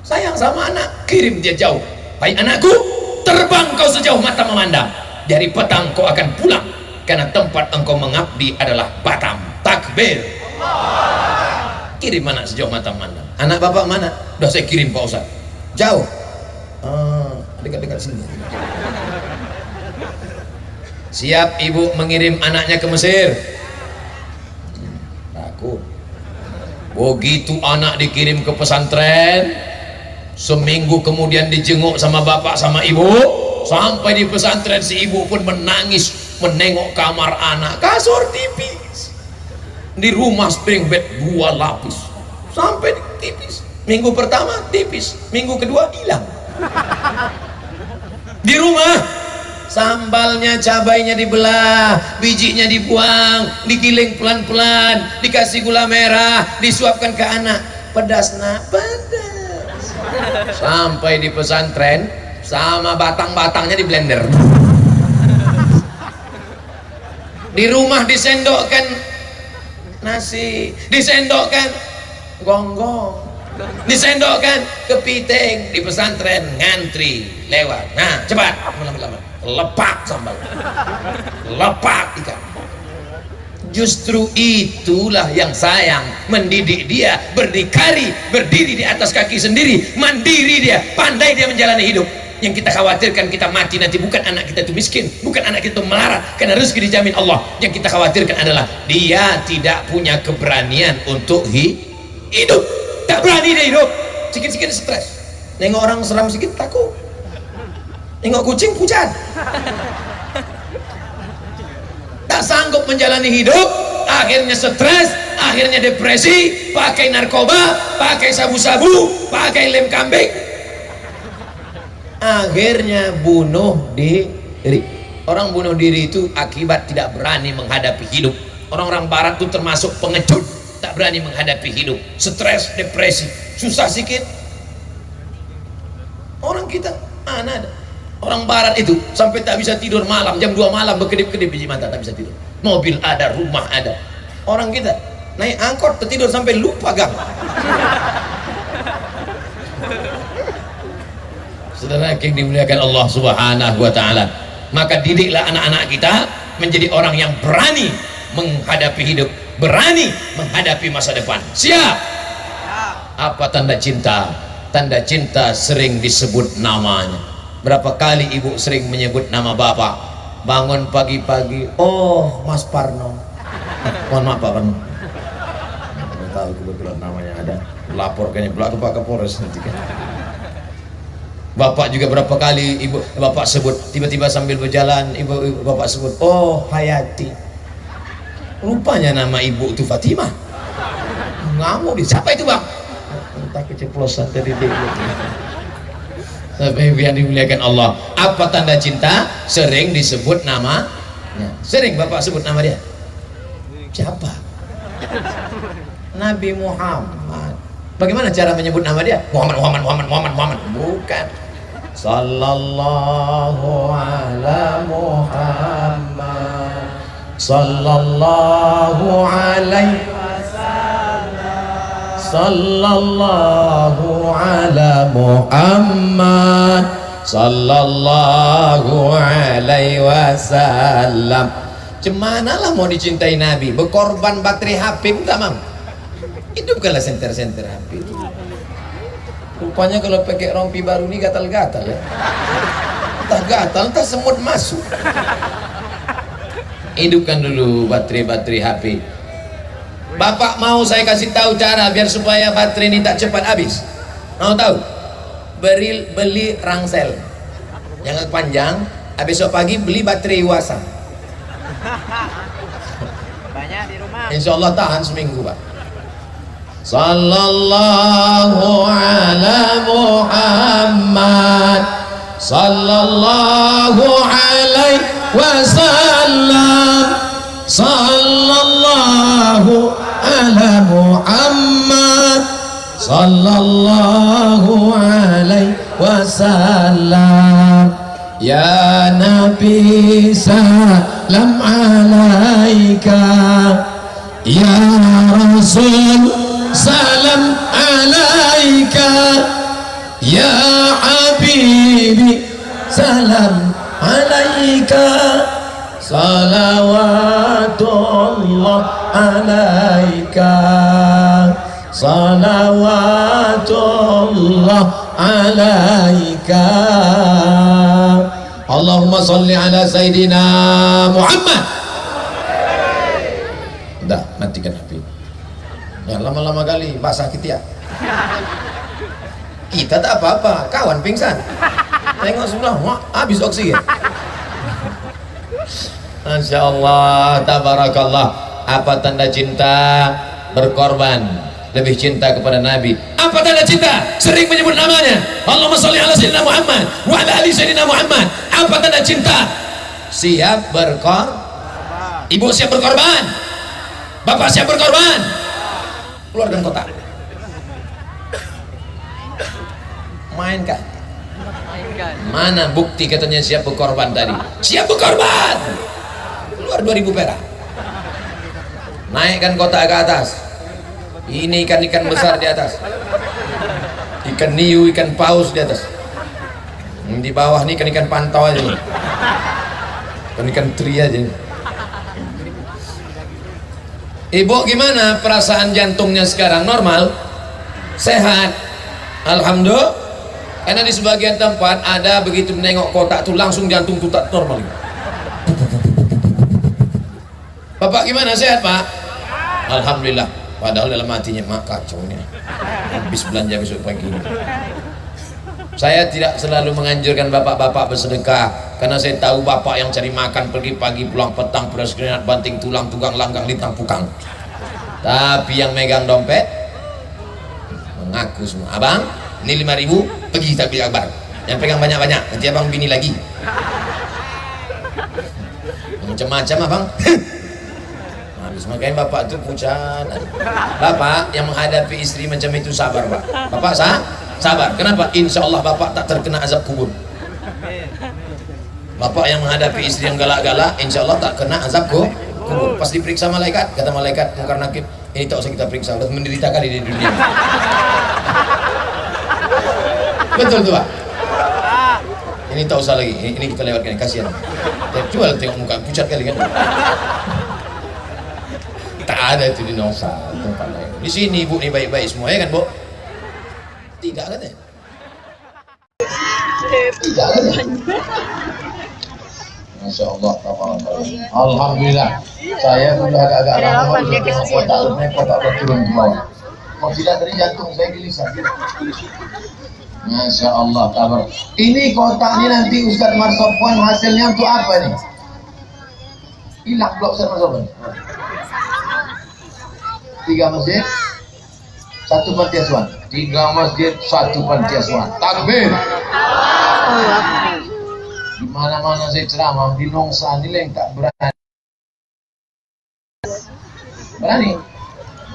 Sayang sama anak, kirim dia jauh. Hai anakku, terbang kau sejauh mata memandang. Dari petang kau akan pulang, karena tempat engkau mengabdi adalah Batam. Takbir. Kirim anak sejauh mata memandang. Anak bapak mana? Udah saya kirim Pak Ustaz. Jauh. Dekat-dekat sini. Siap ibu mengirim anaknya ke Mesir? Takut. Begitu anak dikirim ke pesantren, seminggu kemudian dijenguk sama bapak sama ibu. Sampai di pesantren si ibu pun menangis menengok kamar anak, kasur tipis. Di rumah spring bed 2 lapis. Sampai tipis. Minggu pertama tipis, minggu kedua hilang. Di rumah sambalnya, cabainya dibelah, bijinya dibuang, digiling pelan-pelan, dikasih gula merah, disuapkan ke anak. Pedas nak, pedas. Sampai di pesantren sama batang-batangnya di blender. Di rumah disendokkan nasi, disendokkan gonggong, disendokkan kepiting. Di pesantren ngantri lewat, nah cepat, lama-lama lepak sambal, lepak ikan. Justru itulah yang sayang, mendidik dia berdikari, berdiri di atas kaki sendiri, mandiri dia, pandai dia menjalani hidup. Yang kita khawatirkan kita mati nanti bukan anak kita itu miskin, bukan anak kita itu melarat, karena rezeki dijamin Allah. Yang kita khawatirkan adalah dia tidak punya keberanian untuk hidup. Tak berani dia hidup, sikit-sikit stres. Nengok orang seram sikit takut, nengok kucing pucat. Tak sanggup menjalani hidup, akhirnya stres, akhirnya depresi, pakai narkoba, pakai sabu-sabu, pakai lem kambing, akhirnya bunuh diri. Orang bunuh diri itu akibat tidak berani menghadapi hidup. Orang-orang barat itu termasuk pengecut, tak berani menghadapi hidup, stres, depresi, susah sikit. Orang kita Mana ada orang barat itu sampai tak bisa tidur malam, jam 2 malam berkedip-kedip biji mata, tak bisa tidur. Mobil ada, rumah ada. Orang kita naik angkot tertidur sampai lupa gang. Saudara yang dimuliakan Allah Subhanahu wa taala, maka didiklah anak-anak kita menjadi orang yang berani menghadapi hidup, berani menghadapi masa depan. Siap? Apa tanda cinta? Tanda cinta sering disebut namanya. Berapa kali ibu sering menyebut nama bapak? Bangun pagi-pagi, oh Mas Parno. Mohon maaf Pak Parno. Tidak tahu kebetulan namanya ada. Laporkannya pula ke Pak Kapolres nanti kan. Bapak juga berapa kali ibu bapak sebut, tiba-tiba sambil berjalan ibu bapak sebut, oh Hayati. Rupanya nama ibu itu Fatimah. Ngamuk dia, siapa itu bang? Entah keceplosan tadi dia. Tapi yang dimuliakan Allah, apa tanda cinta? Sering disebut nama. Sering bapak sebut nama dia. Siapa? Nabi Muhammad. Bagaimana cara menyebut nama dia? Muhammad. Bukan. Sallallahu ala Muhammad. Sallallahu alaihi wasallam. Sallallahu ala Muhammad. Sallallahu alaihi wasallam. Cemanalah mau dicintai Nabi, berkorban baterai HP pun tak mau. Hidupkanlah senter-senter HP itu. Rupanya kalau pakai rompi baru ini gatal-gatal ya. Entah gatal, entah semut masuk. Hidupkan dulu baterai-baterai HP. Bapak mau saya kasih tahu cara biar supaya baterai ini tak cepat habis. Mau tahu? Beli rangsel yang panjang, besok pagi beli baterai Wasa. Banyak di rumah. Insya Allah tahan seminggu Pak. Sallallahu ala Muhammad. Sallallahu alaihi wasallam. Sallallahu ala Muhammad. Sallallahu alaihi wasallam. Ya Nabi salam alaika. Ya Rasul salam alaika. Ya Habibi salam alaika. Salawatullah alaika. Salawatullah alaika. Allahumma salli ala Sayyidina Muhammad. Dah, matikan HP. Ya, lama-lama kali basah kita. Kita tak apa-apa, kawan pingsan. Tengok sebelah, wah, habis oksigen. Masya Allah, tabarakallah. Apa tanda cinta? Berkorban. Lebih cinta kepada Nabi. Apa tanda cinta? Sering menyebut namanya. Allahumma sholli ala Sayyidina Muhammad wa ala ali Sayyidina Muhammad. Apa tanda cinta? Siap berkorban. Ibu siap berkorban. Bapak siap berkorban. Keluarkan kotak. Mainkan. Mana bukti katanya siap berkorban tadi? Siap berkorban. Keluar 2000 perak. Naikkan kotak ke atas. Ini ikan-ikan besar di atas, ikan niu, ikan paus di atas. Di bawah ini ikan-ikan pantau aja, ikan teri aja. Ibu gimana perasaan jantungnya sekarang? Normal? Sehat? Alhamdulillah. Karena di sebagian tempat ada begitu menengok kotak tuh langsung jantung tuh tak normal. Bapak gimana, sehat Pak? Alhamdulillah. Padahal dalam hatinya mak kacau nih, habis belanja besok pagi ini. Saya tidak selalu menganjurkan bapak-bapak bersedekah, karena saya tahu bapak yang cari makan pergi pagi pulang petang, beras keringat banting tulang tukang langgang lintang pukang. Tapi yang megang dompet mengaku semua, abang ini 5.000 pergi tak beli akbar, yang pegang banyak-banyak nanti abang bini lagi. Macam-macam abang. Makanya bapak itu pucat. Bapak yang menghadapi istri macam itu sabar Pak. Bapak sabar. Kenapa? Insya Allah bapak tak terkena azab kubur. Bapak yang menghadapi istri yang galak-galak, insya Allah tak kena azab kubur. Pas diperiksa malaikat, kata malaikat Munkar Nakir, ini tak usah kita periksa, udah menderita kali di dunia. Betul tuh Pak. Ini tak usah lagi, ini kita lewatkan, kasihan. Coba tengok muka, pucat kali kan. Tak ada itu di Nosa tempat lain. Di sini Bu, ini baik-baik semua ya kan Bu? Tidak katanya. Tidak katanya. Masya Allah, alhamdulillah. Saya sudah agak-agak lama tengok kotak turun ke bawah. Kalau tidak dari jantung saya gelisah. Masya Allah, kabar. Ini kotak ini nanti Ustaz Marsopwan hasilnya untuk apa nih? Hilang blok Ustaz Marsopwan. 3 masjid, 1 panti asuhan. 3 masjid, 1 panti asuhan. Takbir. Di mana-mana saya ceramah, di Nongsa ini yang tak berani. Berani?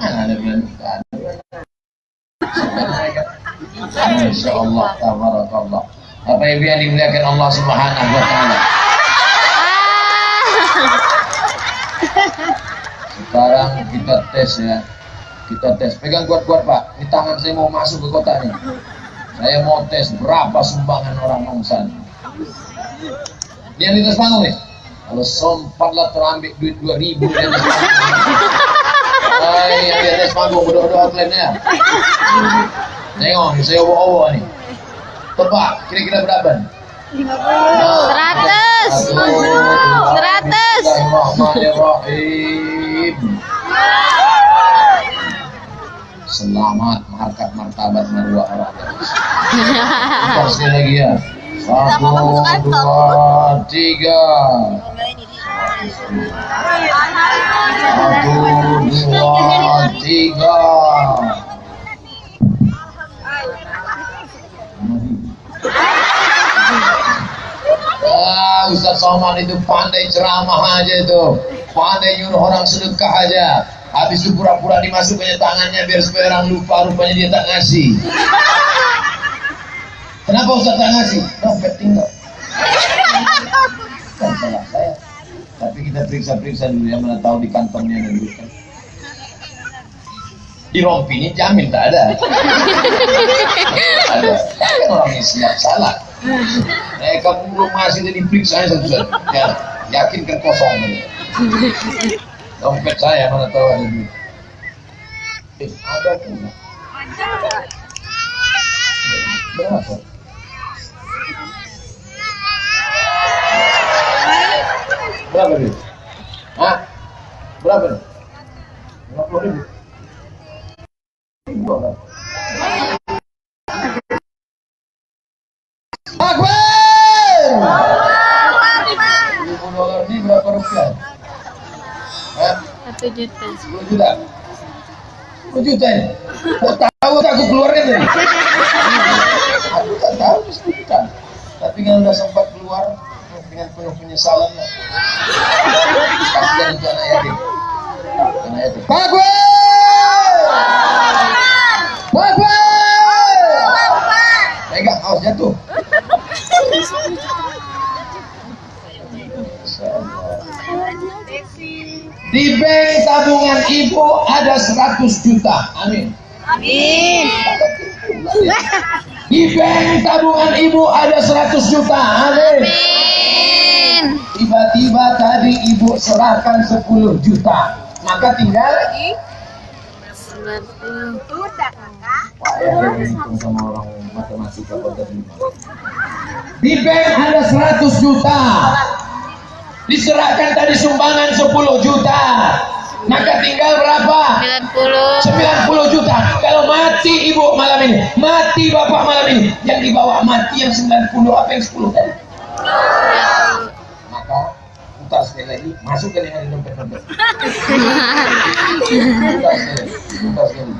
Mana ada berani? Tak ada berani. Masya Allah, tabarakallah. Apa yang dimuliakan Allah Subhanahu wa ta'ala. Sekarang kita tes ya. Kita tes. Pegang kuat-kuat Pak. Ini tangan saya mau masuk ke kotak ini. Saya mau tes berapa sumbangan orang Nongsa. Ini yang di atas panggung nih. Kalau sempatlah terambil duit 2.000 di atas panggung. Yang di atas panggung berdoa-doa klaimnya. Tengok nih, saya obo-obo nih. Tebak, kira-kira berapa nih? 50. 100. 100. Bismillahirrahmanirrahim. Selamat harkat martabat marwah orang. Kita sekali lagi ya. 1, 2, 3. 1, 2, 3. Ustaz Somad itu pandai ceramah aja itu, pandai nyuruh orang sedekah aja. Habis itu pura-pura dimasukkannya tangannya biar supaya orang lupa, rupanya dia tak ngasih. Kenapa Ustaz tak ngasih? Dompet tinggal. Kan salah saya. Tapi kita periksa-periksa dulu ya, mana tahu di kantongnya ada duit kan. Di rompinya jamin tak ada. Ada. Kan orang yang siap salah. Kamu belum ngasih jadi periksa satu-satu. Ya, yakin kan kosong. Dompet saya mana tahu ada duit. Ada pula. Berapa? Berapa duit? Hah? Berapa nih? 50.000. Akbar. $1 ini berapa rupiah? 1 juta. 10 juta. 10 juta ini. Kok tahu aku keluarnya tadi? Aku tak tahu 10 juta. Tapi kan udah sempat keluar dengan penuh penyesalan. Kasihan itu anak yatim. Anak yatim. Akbar. Pegang, awas jatuh. Di bank tabungan ibu ada 100 juta. Amin. Amin. Di bank tabungan ibu ada 100 juta. Amin. Amin. Tiba-tiba tadi ibu serahkan 10 juta. Maka tinggal 90. sama orang matematika tadi. Di bank ada 100 juta. Diserahkan tadi sumbangan 10 juta. Maka tinggal berapa? 90 juta. Kalau mati ibu malam ini, mati bapak malam ini, yang dibawa mati yang 90, apa yang 10 tadi? Maka putar sekali lagi, masukkan yang ada di dompet-dompet. Putar sekali.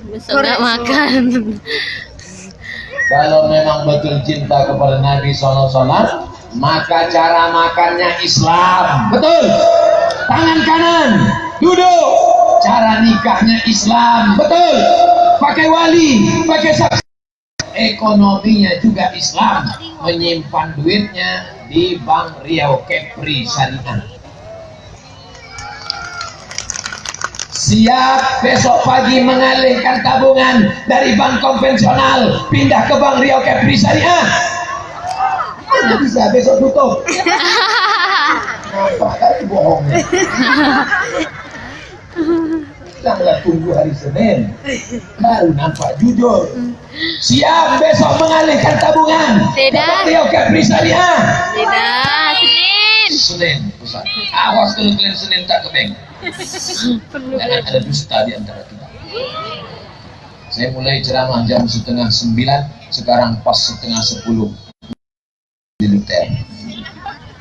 Besok nggak makan. Kalau memang betul cinta kepada Nabi SAW, maka cara makannya Islam. Betul. Tangan kanan, duduk. Cara nikahnya Islam. Betul. Pakai wali, pakai saksi. ekonominya juga Islam, menyimpan duitnya di Bank Riau Kepri Syariah. Siap besok pagi mengalihkan tabungan dari bank konvensional pindah ke Bank Riau Kepri Syariah? Mana bisa besok tutup? Apa kali bohongnya? Janganlah tunggu hari Senin baru nampak jujur. Siap besok mengalihkan tabungan Tidak. Riau Kepri Syariah? Tidak, Senin. Senin Ustaz. Awas kalau kalian Senin tak ke bank. Jangan ada dusta di antara kita. Saya mulai ceramah jam 8:30, sekarang pas 9:30 di Luther.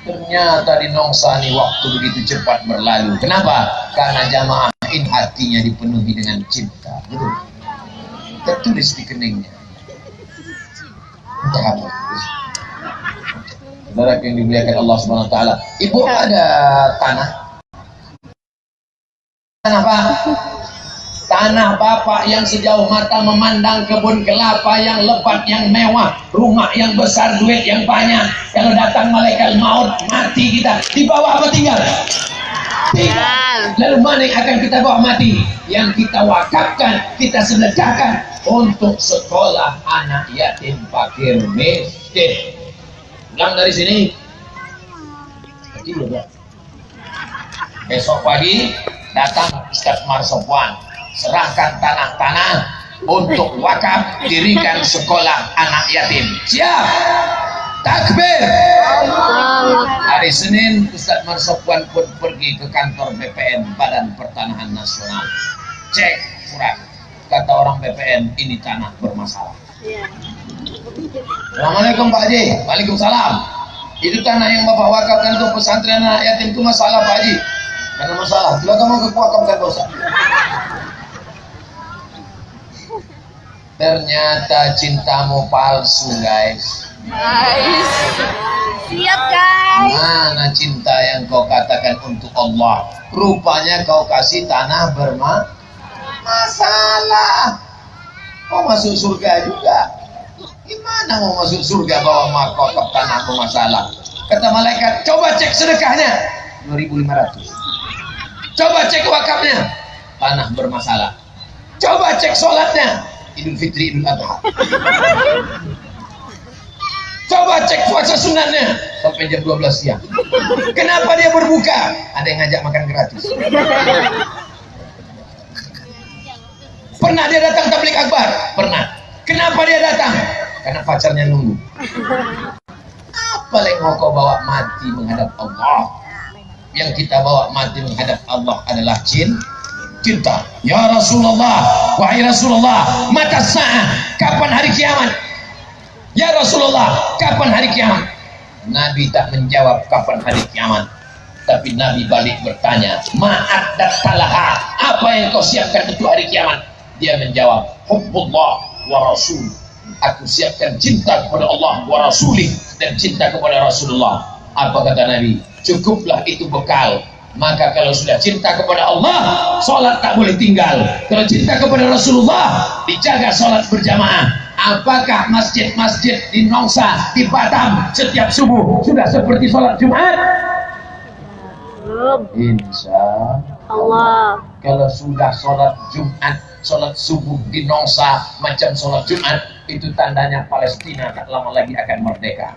Ternyata di Nongsani waktu begitu cepat berlalu. Kenapa? Karena jamaah hatinya dipenuhi dengan cinta. Betul. Tertulis di keningnya. Entah apa. Saudara yang dimuliakan Allah Subhanahu wa taala. Ibu ada tanah. Tanah apa? Tanah bapak yang sejauh mata memandang kebun kelapa yang lebat, yang mewah, rumah yang besar, duit yang banyak. Kalau datang malaikat maut, mati kita. Di bawah apa tinggal? Tinggal. Lalu mana yang akan kita bawa mati? Yang kita wakafkan, kita sedekahkan untuk sekolah anak yatim fakir miskin. Pulang dari sini. Besok pagi datang Ustaz Marsopwan, serahkan tanah-tanah untuk wakaf, dirikan sekolah anak yatim. Siap? Takbir. Hari Senin Ustaz Marsopwan pun pergi ke kantor BPN, Badan Pertanahan Nasional. Cek surat. Kata orang BPN, ini tanah bermasalah. Assalamualaikum Pak Haji. Waalaikumsalam. Itu tanah yang Bapak wakafkan untuk pesantren anak yatim itu masalah Pak Haji. Karena masalah, coba kamu kewakafkan Pak Ustaz. Ternyata cintamu palsu guys. Siap guys. Mana cinta yang kau katakan untuk Allah? Rupanya kau kasih tanah bermasalah. Kau masuk surga juga. Gimana mau masuk surga bawa mahkota tanah bermasalah? Kata malaikat, coba cek sedekahnya 2.500. Coba cek wakafnya, tanah bermasalah. Coba cek sholatnya, Idul Fitri, Idul Adha. Coba cek puasa sunatnya sampai jam 12 siang. Kenapa dia berbuka? Ada yang ngajak makan gratis. Pernah dia datang tablik akbar? Pernah. Kenapa dia datang? Karena pacarnya nunggu. Apa yang mau kau bawa mati menghadap Allah? Yang kita bawa mati menghadap Allah adalah cinta. Ya Rasulullah, wahai Rasulullah, mata sa'ah, kapan hari kiamat? Ya Rasulullah, kapan hari kiamat? Nabi tak menjawab kapan hari kiamat, tapi Nabi balik bertanya, ma'ad talaha, apa yang kau siapkan untuk hari kiamat? Dia menjawab, hubbullah wa rasul. Aku siapkan cinta kepada Allah wa rasulih, dan cinta kepada Rasulullah. Apa kata Nabi? Cukuplah itu bekal. Maka kalau sudah cinta kepada Allah, sholat tak boleh tinggal. Kalau cinta kepada Rasulullah, dijaga sholat berjamaah. Apakah masjid-masjid di Nongsa, di Batam setiap subuh sudah seperti sholat Jumat? Insya Allah. Kalau sudah sholat Jumat, sholat subuh di Nongsa macam sholat Jumat, itu tandanya Palestina tak lama lagi akan merdeka.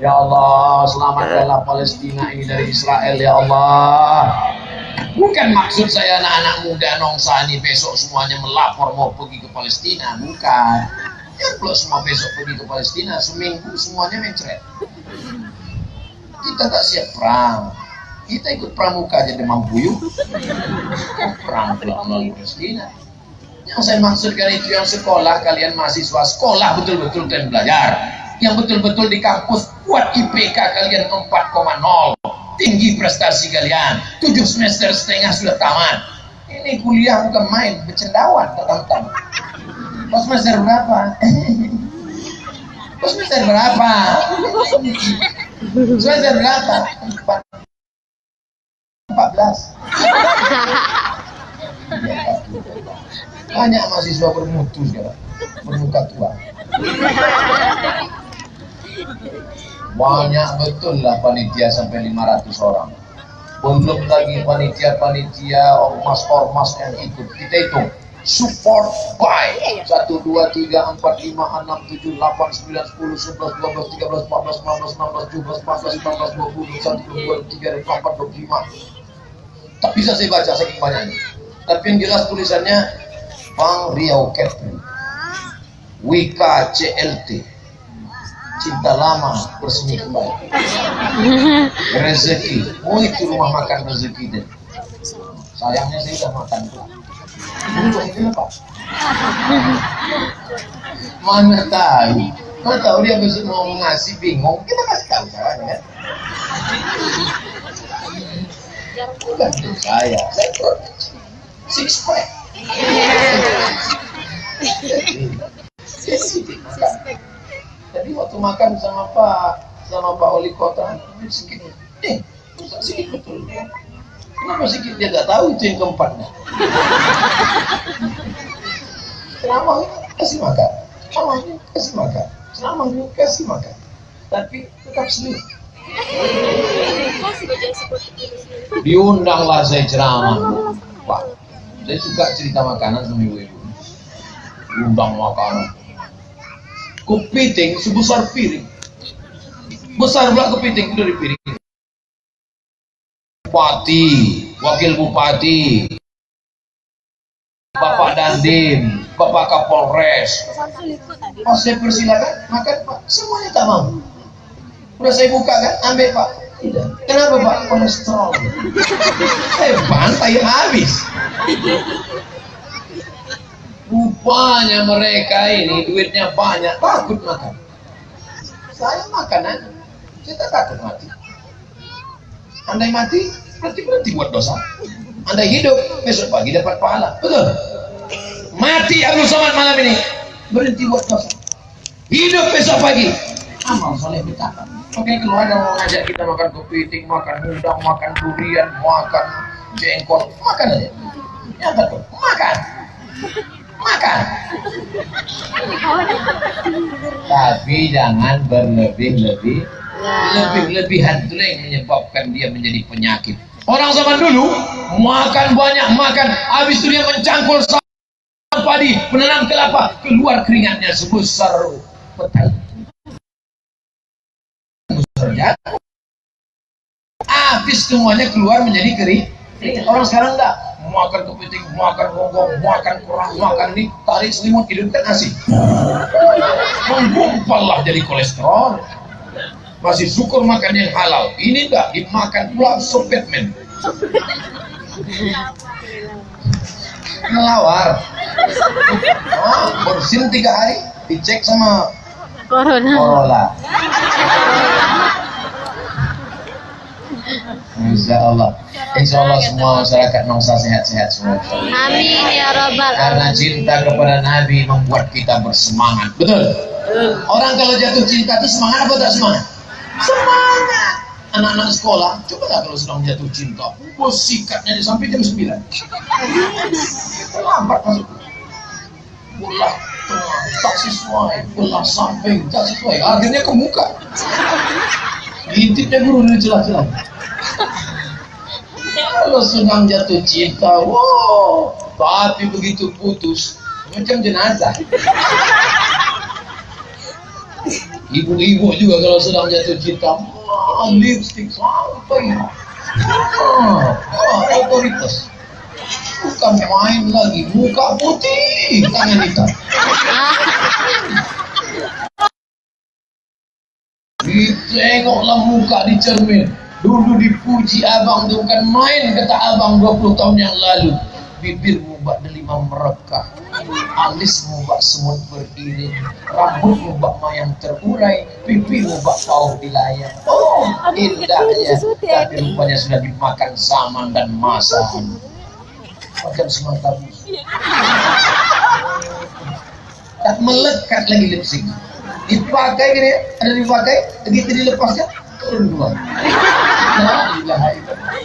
Ya Allah, selamatkanlah Palestina ini dari Israel ya Allah. Bukan maksud saya anak-anak muda Nongsa ini besok semuanya melapor mau pergi ke Palestina, bukan. Ya kalau semua besok pergi ke Palestina, seminggu semuanya mencret. Kita tak siap perang. Kita ikut pramuka aja demam puyuh. Perang pula melalui Palestina. Yang saya maksudkan itu yang sekolah, kalian mahasiswa sekolah betul-betul kalian belajar. Yang betul-betul di kampus buat IPK kalian 4,0, tinggi prestasi kalian, 7 semester setengah sudah tamat. Ini kuliah bukan main, bercendawan tak. Kau semester berapa? Kau semester berapa? Semester berapa? 14. Banyak mahasiswa bermutu sekarang, bermuka tua. Banyak betul lah panitia sampai 500 orang. Belum lagi panitia-panitia ormas-ormas yang ikut. Kita hitung. Support by 1, 2, 3, 4, 5, 6, 7, 8, 9, 10, 11, 12, 13, 14, 15, 16, 17, 18, 19, 20, 21, 22, 23, 24, 25. Tak bisa saya baca saking banyaknya. Tapi yang jelas tulisannya Bang Riau Kepri, Wika CLT, cinta lama bersemi kembali, rezeki. Oh itu rumah makan rezeki deh. Sayangnya saya sudah makan tuh. Mana tahu dia besok mau ngasih bingung, kita kasih tahu caranya kan. Bukan untuk saya produksi six pack. Jadi waktu makan sama Pak Wali Kota sedikit, sedikit betul. Kenapa sedikit dia nggak tahu itu yang keempatnya? Ceramahnya kasih makan, ceramahnya kasih makan, ceramahnya kasih makan, tapi tetap senyum. Diundanglah saya ceramah, Pak. Saya suka cerita makanan sama ibu-ibu. Undang makanan. Kepiting sebesar piring, besar pula kepiting dari piring. Bupati, wakil bupati, Bapak Dandim, Bapak Kapolres. Pas saya persilakan makan Pak, semuanya tak mau. Udah saya buka kan, ambil Pak. Tidak. Kenapa Pak? Kolesterol. Saya bantai habis. Rupanya mereka ini duitnya banyak, takut makan. Saya makan aja, saya tak takut mati. Andai mati, berarti buat dosa. Andai hidup, besok pagi dapat pahala. Betul? Mati Abdul Somad malam ini, berhenti buat dosa. Hidup besok pagi, amal soleh bertambah. Oke, keluarga mau ngajak kita makan kepiting, makan udang, makan durian, makan jengkol, makan aja. Yang takut, makan. Tapi jangan berlebih-lebihan, itulah yang menyebabkan dia menjadi penyakit. Orang zaman dulu makan banyak, makan habis itu dia mencangkul padi, menanam kelapa, keluar keringatnya sebesar petai. Habis semuanya keluar menjadi kering. Orang sekarang enggak, makan kepiting, makan gonggong, makan kurang, makan ini, tarik selimut, hidupkan nasi, menggumpallah jadi kolesterol. Masih syukur makan yang halal, ini enggak, dimakan pula Superman. Ngelawar. Bersin 3 hari, dicek sama Corona. Insya Allah semua masyarakat Nongsa sehat-sehat semua. Amin ya Rabbal Karena cinta kepada Nabi membuat kita bersemangat. Betul? Orang kalau jatuh cinta itu semangat apa tak semangat? Semangat. Anak-anak sekolah, coba lah kalau sedang jatuh cinta, bos sikatnya sampai jam 9. Lambat masuk. Belah tengah, tak sesuai. Belah samping, tak sesuai. Akhirnya ke muka. Intipnya guru dari celah-celah. Kalau sedang jatuh cinta, wow, tapi begitu putus, macam jenazah. Ibu-ibu juga kalau sedang jatuh cinta, lipstick sampai, otoritas. Bukan main lagi, muka putih, tangan hitam. Ditengoklah muka di cermin. Dulu dipuji abang tu bukan main, kata abang 20 tahun yang lalu. Bibirmu bak delima merekah, alismu bak semut beriring, rambutmu bak mayang terurai, pipimu bak pauh dilayang. Oh, indahnya, tapi rupanya sudah dimakan zaman dan masa. Macam semata musuh. Tak melekat lagi lipstick. Dipakai gini, ada dipakai, begitu dilepaskan, turun dua. La ilaha illallah.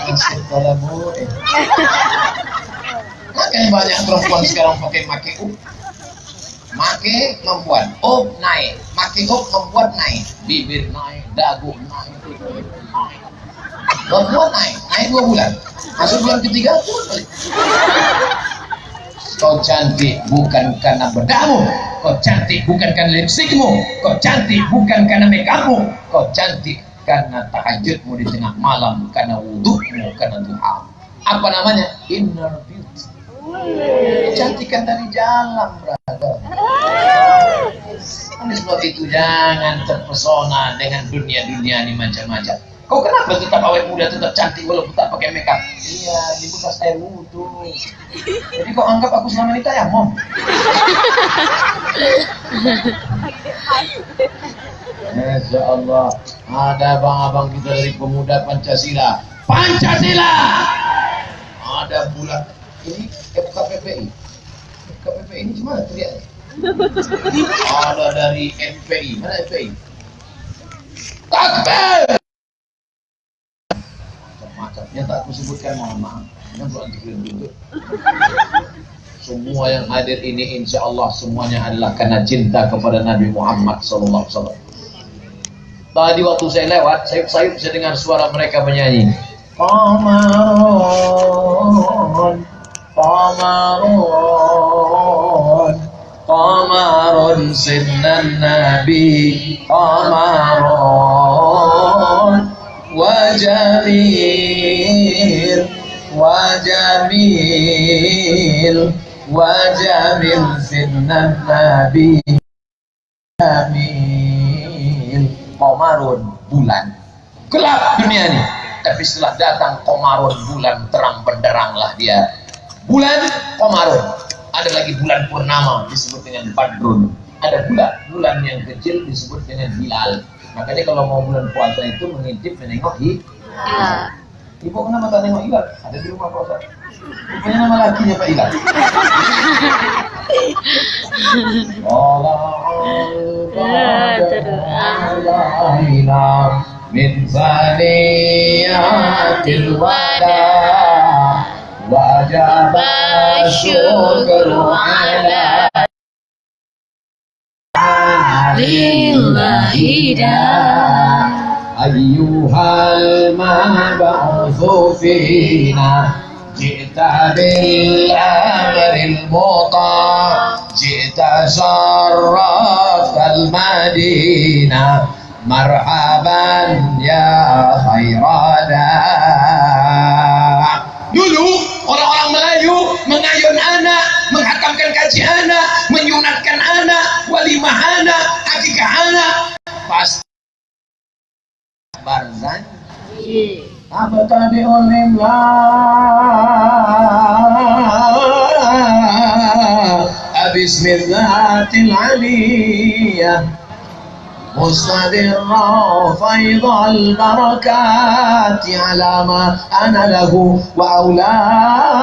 Astagfirullahaladzim. Makanya banyak perempuan sekarang pakai up. Make membuat up naik, make up membuat naik, bibir naik, dagu naik, membuat naik 2 bulan. Masuk bulan ketiga turun balik. Kau cantik bukan karena bedamu, kau cantik bukan karena lipstikmu, kau cantik bukan karena makeupmu, kau cantik karena tahajudmu di tengah malam, karena wudhumu, karena duha. Apa namanya? Inner beauty. Kecantikan dari dalam, brother. Oleh sebab itu jangan terpesona dengan dunia-dunia ini macam-macam. Kau kenapa tetap awet muda, tetap cantik walaupun tak pakai makeup? Iya, di bekas air wudhu. Jadi kau anggap aku selama ini tayamum? Masya Allah, ada abang-abang kita dari pemuda Pancasila. Pancasila! Ada bulan ini FKPPI. FKPPI ini cuma terlihat. Ada dari MPI. Mana MPI? Takbir! Macam-macamnya tak aku sebutkan, mohon maaf. Yang bukan dikirim dulu. Semua yang hadir ini insya Allah semuanya adalah karena cinta kepada Nabi Muhammad SAW. Tadi waktu saya lewat, saya bisa dengar suara mereka menyanyi. Qamarun, Qamarun, Qamarun sinnan Nabi, Qamarun, Wajamil, Wajamil, Wajamil sinnan Nabi, Jamil. Qamarun, bulan. Gelap dunia ini. Tapi setelah datang Qamarun, bulan terang benderanglah dia. Bulan Qamarun. Ada lagi bulan purnama disebut dengan Badrun. Ada pula bulan yang kecil disebut dengan Hilal. Makanya kalau mau bulan puasa itu mengintip menengok hilal. Ibu kenapa tak nengok hilal? Ada di rumah puasa. Rupanya nama lakinya Pak Hilal. Min zaniyatil wada wajaba syukru ala lillahi ayyuhal mab'uthu fina ji'ta bil amril muta' ji'ta syarrafal madinah marhaban ya khairada. Dulu orang-orang Melayu mengayun anak, menghatamkan kaji anak, menyunatkan anak, walimah anak, akikah anak. Pasti barzan. Apa tadi olimlah Bismillahil aliyah مستدرا فيض البركات على ما أنا له وأولاه.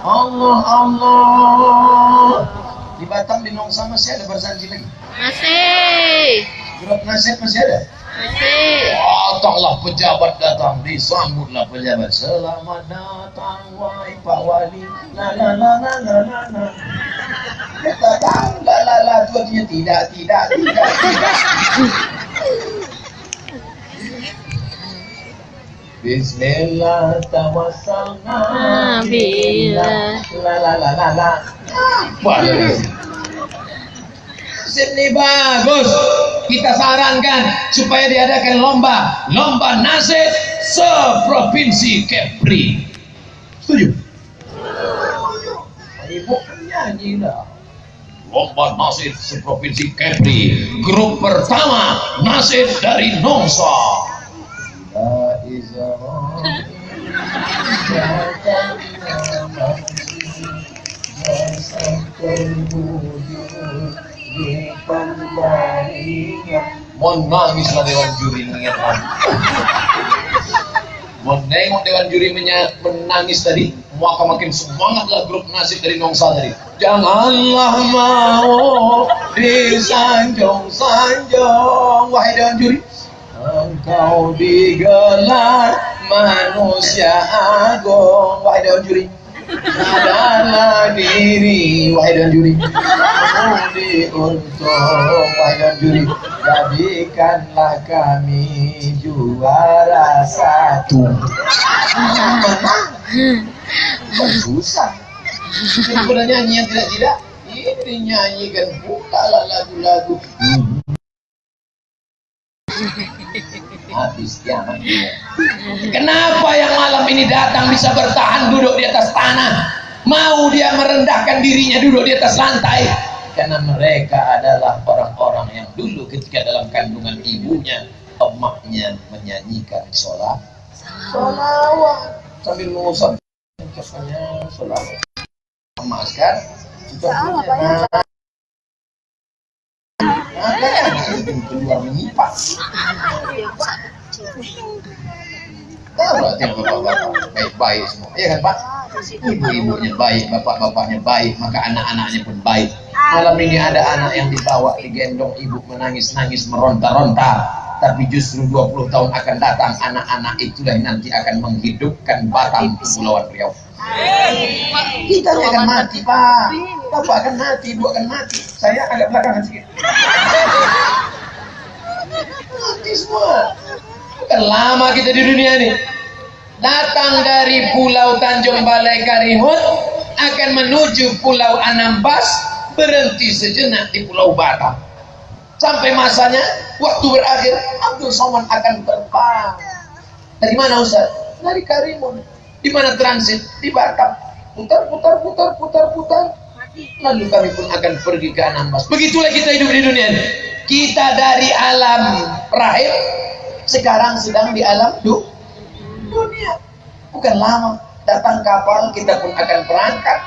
Allah Allah. Di Batam di Nongsa masih ada berzanji lagi? Masih. Grup nasib masih ada? Masih. Datanglah pejabat datang, disambutlah pejabat. Selamat datang wahai Pak Wali. La la la la la la la. Kita tahu la la la itu artinya tidak. Bismillah tawassalna billah. La la la la la. Bagus. Ini bagus. Kita sarankan supaya diadakan lomba nasib seprovinsi Kepri. Setuju? Ibu penyanyi dah. Lomba nasib seprovinsi Kepri. Grup pertama nasib dari Nongsa. Mohon nangislah dewan juri mengingatkan. Mohon nengok dewan juri menangis tadi, maka makin semangatlah grup nasib dari Nongsa tadi. Janganlah mau disanjung-sanjung, wahai dewan juri. Engkau digelar manusia agung. Wahai dewan juri, adalah diri. Wahai dewan juri, budi untung. Wahai dewan juri, jadikanlah kami juara satu. Susah. Ini nyanyi yang tidak-tidak, ini nyanyikan pula lagu-lagu. Habis kiamat dunia. Kenapa yang malam ini datang bisa bertahan duduk di atas tanah? Mau dia merendahkan dirinya duduk di atas lantai? Karena mereka adalah orang-orang yang dulu ketika dalam kandungan ibunya, emaknya menyanyikan sholawat sambil mengusap katanya sholawat. Emak sekarang sudah punya keluar menyipak. Tahu yang bapak-bapak baik-baik semua, ya kan Pak? Ibu-ibunya baik, bapak-bapaknya baik, maka anak-anaknya pun baik. Malam ini ada anak yang dibawa, digendong ibu menangis-nangis, meronta-ronta. Tapi justru 20 tahun akan datang, anak-anak itulah yang nanti akan menghidupkan Batam Kepulauan Riau. Kita akan mati Pak, bapak akan mati, ibu akan mati, saya agak belakangan sedikit. Mati semua. Bukan lama kita di dunia ini. Datang dari Pulau Tanjung Balai Karimun akan menuju Pulau Anambas, berhenti sejenak di Pulau Batam. Sampai masanya, waktu berakhir, Abdul Somad akan terbang. Dari mana Ustaz? Dari Karimun. Di mana transit? Di Batam. Putar. Lalu kami pun akan pergi ke Anambas. Begitulah kita hidup di dunia ini. Kita dari alam rahim, sekarang sedang di alam dunia. Bukan lama. Datang kapal, kita pun akan berangkat.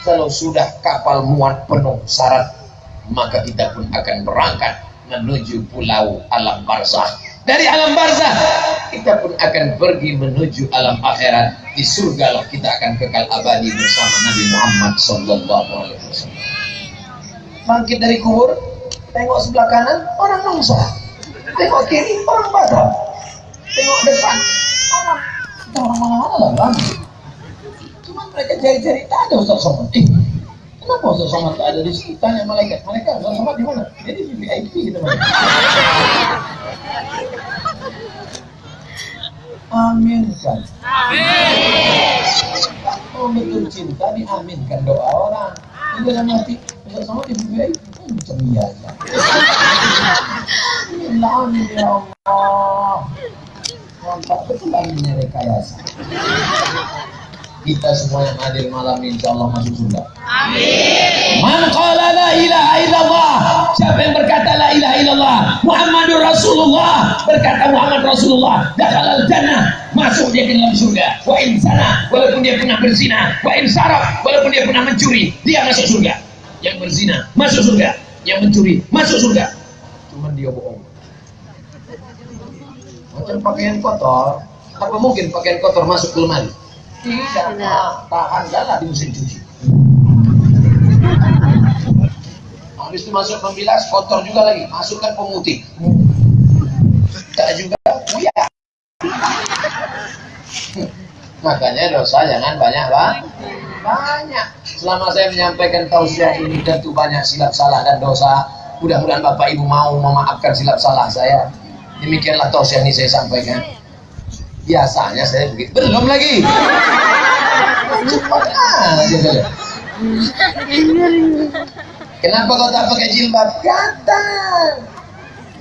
Kalau sudah kapal muat penuh syarat, maka kita pun akan berangkat menuju pulau alam barzah. Dari alam barzah kita pun akan pergi menuju alam akhirat. Di surga lah kita akan kekal abadi bersama Nabi Muhammad sallallahu alaihi wasallam. Bangkit dari kubur, tengok sebelah kanan orang Nongsa, tengok kiri orang Batam, tengok depan orang mana-mana lah bang. Cuma mereka cari-cari, tak ada Ustaz Somad. Kenapa Ustaz Somad tak ada di sini? Tanya malaikat, Ustaz Somad di mana? Jadi di VIP gitu bang. Aminkan. Oh betul cinta diaminkan doa orang. Ini dalam hati Ustaz Somad di VIP. Ceria aja. Amin ya Allah. Mantap betul aminnya rekayasa. Kita semua yang hadir malam ini insyaallah masuk surga. Amin. Man qala la ilaha illallah, siapa yang berkata la ilaha illallah Muhammadur Rasulullah, berkata Muhammad Rasulullah, dakhalal jannah, masuk dia ke dalam surga. Wa in sana, walaupun dia pernah berzina, wa in saraf, walaupun dia pernah mencuri, dia masuk surga. Yang berzina masuk surga, yang mencuri masuk surga. Cuman dia bohong. Macam pakaian kotor, apa mungkin pakaian kotor masuk ke lemari? Tidak, tahan lah di mesin cuci. Habis itu masuk pembilas, kotor juga lagi, masukkan pemutih. Tak juga, ya. Makanya dosa jangan banyak bang. Banyak. Selama saya menyampaikan tausiah ini tentu banyak silap salah dan dosa. Mudah-mudahan Bapak Ibu mau memaafkan silap salah saya. Demikianlah tausiah ini saya sampaikan. Biasanya saya begitu. Belum lagi. Cepat aja saya. Kenapa kau tak pakai jilbab? Gatal.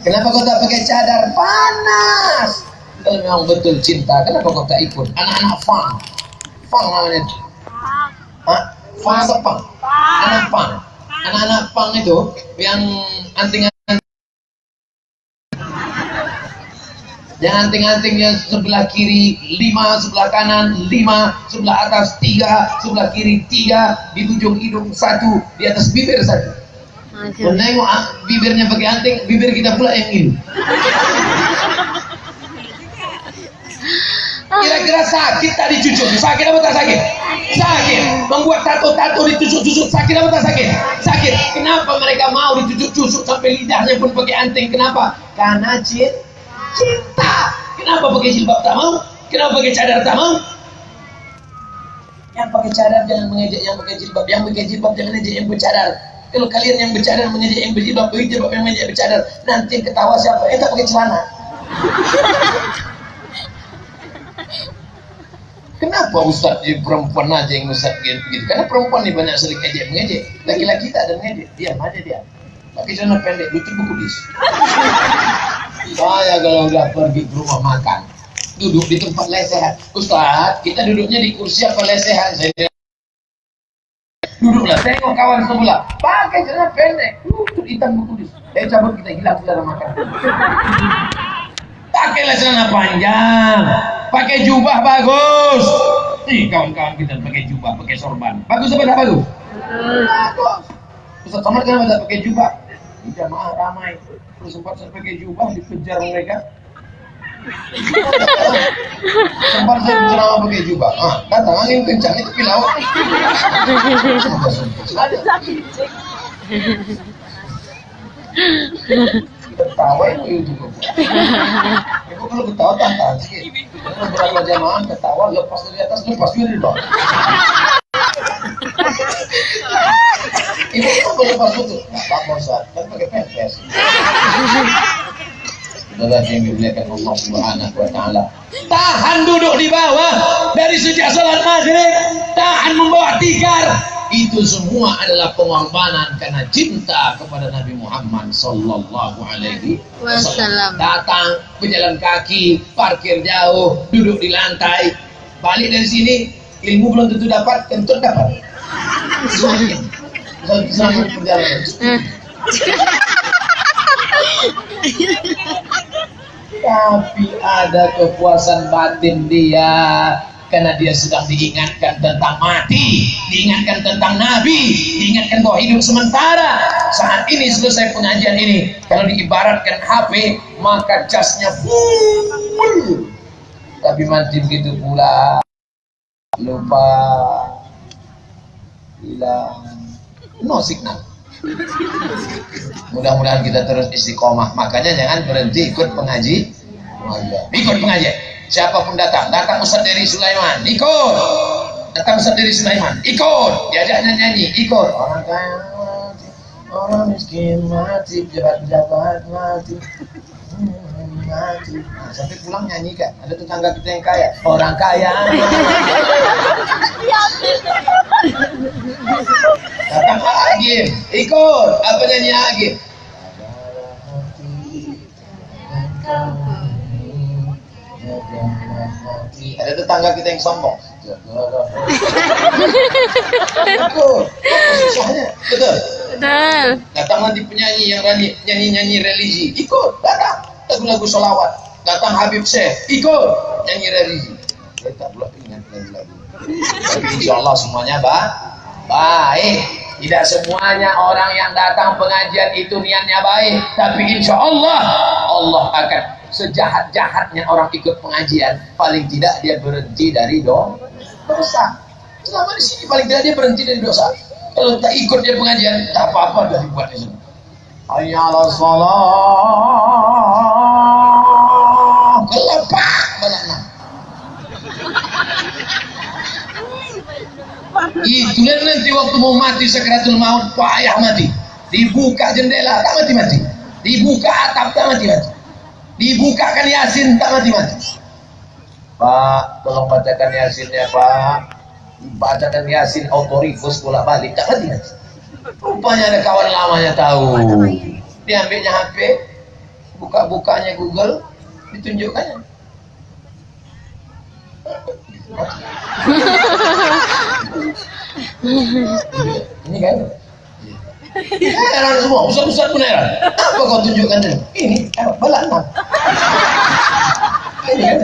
Kenapa kau tak pakai cadar? Panas. Kalau memang betul cinta, kenapa kau tak ikut? Anak-anak fang. Fang namanya. Hah? Fang atau pang? Anak pang. Anak-anak pang itu yang anting-anting. Yang anting-antingnya sebelah kiri 5, sebelah kanan 5, sebelah atas 3, sebelah kiri 3, di ujung hidung 1, di atas bibir 1. Menengok bibirnya pakai anting, bibir kita pula yang ini. Kira-kira sakit tak dicucuk? Sakit apa tak sakit? Sakit. Membuat tato-tato ditusuk-tusuk sakit apa tak sakit? Sakit. Kenapa mereka mau ditusuk-tusuk sampai lidahnya pun pakai anting? Kenapa? Karena cinta. Kenapa pakai jilbab tak mau? Kenapa pakai cadar tak mau? Yang pakai cadar jangan mengejek yang pakai jilbab, yang pakai jilbab jangan mengejek yang bercadar. Kalau kalian yang bercadar mengejek yang berjilbab, jilbab yang mengejek bercadar, nanti yang ketawa siapa? Tak pakai celana. Kenapa Ustaz perempuan aja yang Ustaz gitu? Karena perempuan ini banyak sering ejek mengejek, laki-laki tak ada mengejek, diam aja dia. Pakai celana pendek, lutut berkudis. Saya kalau udah pergi ke rumah makan, duduk di tempat lesehan. Ustaz, kita duduknya di kursi apa lesehan? Saya duduklah, tengok kawan sebelah, pakai celana pendek, lutut hitam berkudis. Cabut kita hilang selera makan. Pakailah celana panjang, pakai jubah bagus. Nih kawan-kawan kita pakai jubah, pakai sorban. Bagus apa tak bagus? Bagus. Ustaz Somad kenapa tak pakai jubah? Jamaah ramai. Terus sempat saya pakai jubah dikejar mereka. Sempat saya ceramah pakai jubah. Datang angin kencang itu pilawak. Ketawa itu juga. Ibu kalau ketawa tahan sedikit. Beberapa jamaah ketawa lepas dari atas lepas juga di bawah. Ibu kalau lepas betul. Nggak apa-apa Ustaz, kan pakai pempes. Saudara yang dimuliakan Allah Subhanahu wa taala. Tahan duduk di bawah dari sejak salat maghrib, tahan membawa tikar. Itu semua adalah pengorbanan karena cinta kepada Nabi Muhammad sallallahu alaihi wasallam. Datang berjalan kaki, parkir jauh, duduk di lantai. Balik dari sini, ilmu belum tentu dapat, kentut dapat. Selamat perjalanan. Tapi ada kepuasan batin dia karena dia sedang diingatkan tentang mati, diingatkan tentang Nabi, diingatkan bahwa hidup sementara. Saat ini selesai pengajian ini, kalau diibaratkan HP, maka casnya full. Tapi mati begitu pula, lupa, hilang, no signal. Mudah-mudahan kita terus istiqomah. Makanya jangan berhenti ikut pengaji. Ikut pengajian. Siapapun datang Ustaz dari Sulaiman, ikut. Datang Ustaz dari Sulaiman, ikut. Diajak nyanyi, ikut. Orang kaya mati, orang miskin mati, pejabat-pejabat mati, mati. Nah, sampai pulang nyanyi kan. Ada tetangga kita yang kaya, orang kaya. Datang Agim, ikut. Apa nyanyi Agim? Ada tetangga kita yang sombong. Susahnya, betul. Datang nanti penyanyi yang nyanyi religi, ikut. Datang lagu-lagu sholawat. Datang Habib Syekh, ikut nyanyi religi. Saya tak pula ingat lagu-lagu. Tapi insya Allah semuanya baik. Tidak semuanya orang yang datang pengajian itu niatnya baik, tapi insya Allah akan sejahat-jahatnya orang ikut pengajian, paling tidak dia berhenti dari dosa. Selama di sini paling tidak dia berhenti dari dosa. Kalau tak ikut dia pengajian, tak apa-apa dah dibuat di sini. Hayya 'alas shalah. Kelepak balakna. Itulah nanti waktu mau mati sakratul maut, payah mati. Dibuka jendela tak mati-mati. Dibuka atap tak mati-mati. Dibukakan Yasin tak mati-mati. Pak, tolong bacakan Yasinnya Pak. Bacakan Yasin autorifus bolak-balik tak mati-mati. Rupanya ada kawan lamanya tahu. Diambilnya HP, buka-bukanya Google, ditunjukkannya. Ini kan? Heran semua, Ustaz pun heran. Apa kau tunjukkan ini? Ini balak 6. Ini kan?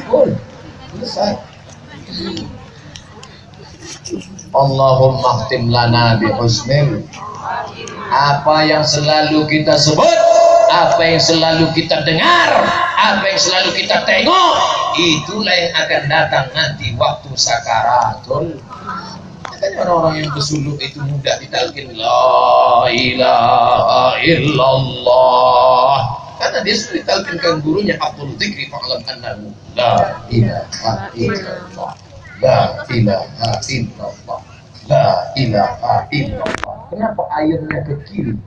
Full. Selesai. Allahumma khtim lana bi husnil. Apa yang selalu kita sebut, apa yang selalu kita dengar, apa yang selalu kita tengok, itulah yang akan datang nanti waktu sakaratul. Makanya orang-orang yang bersuluk itu mudah ditalkin la ilaha illallah Karena dia sudah ditalkinkan gurunya Abdul Dzikri fa'lam annahu la ilaha illallah. La ilaha illallah. La ilaha illallah. Kenapa airnya ke kiri?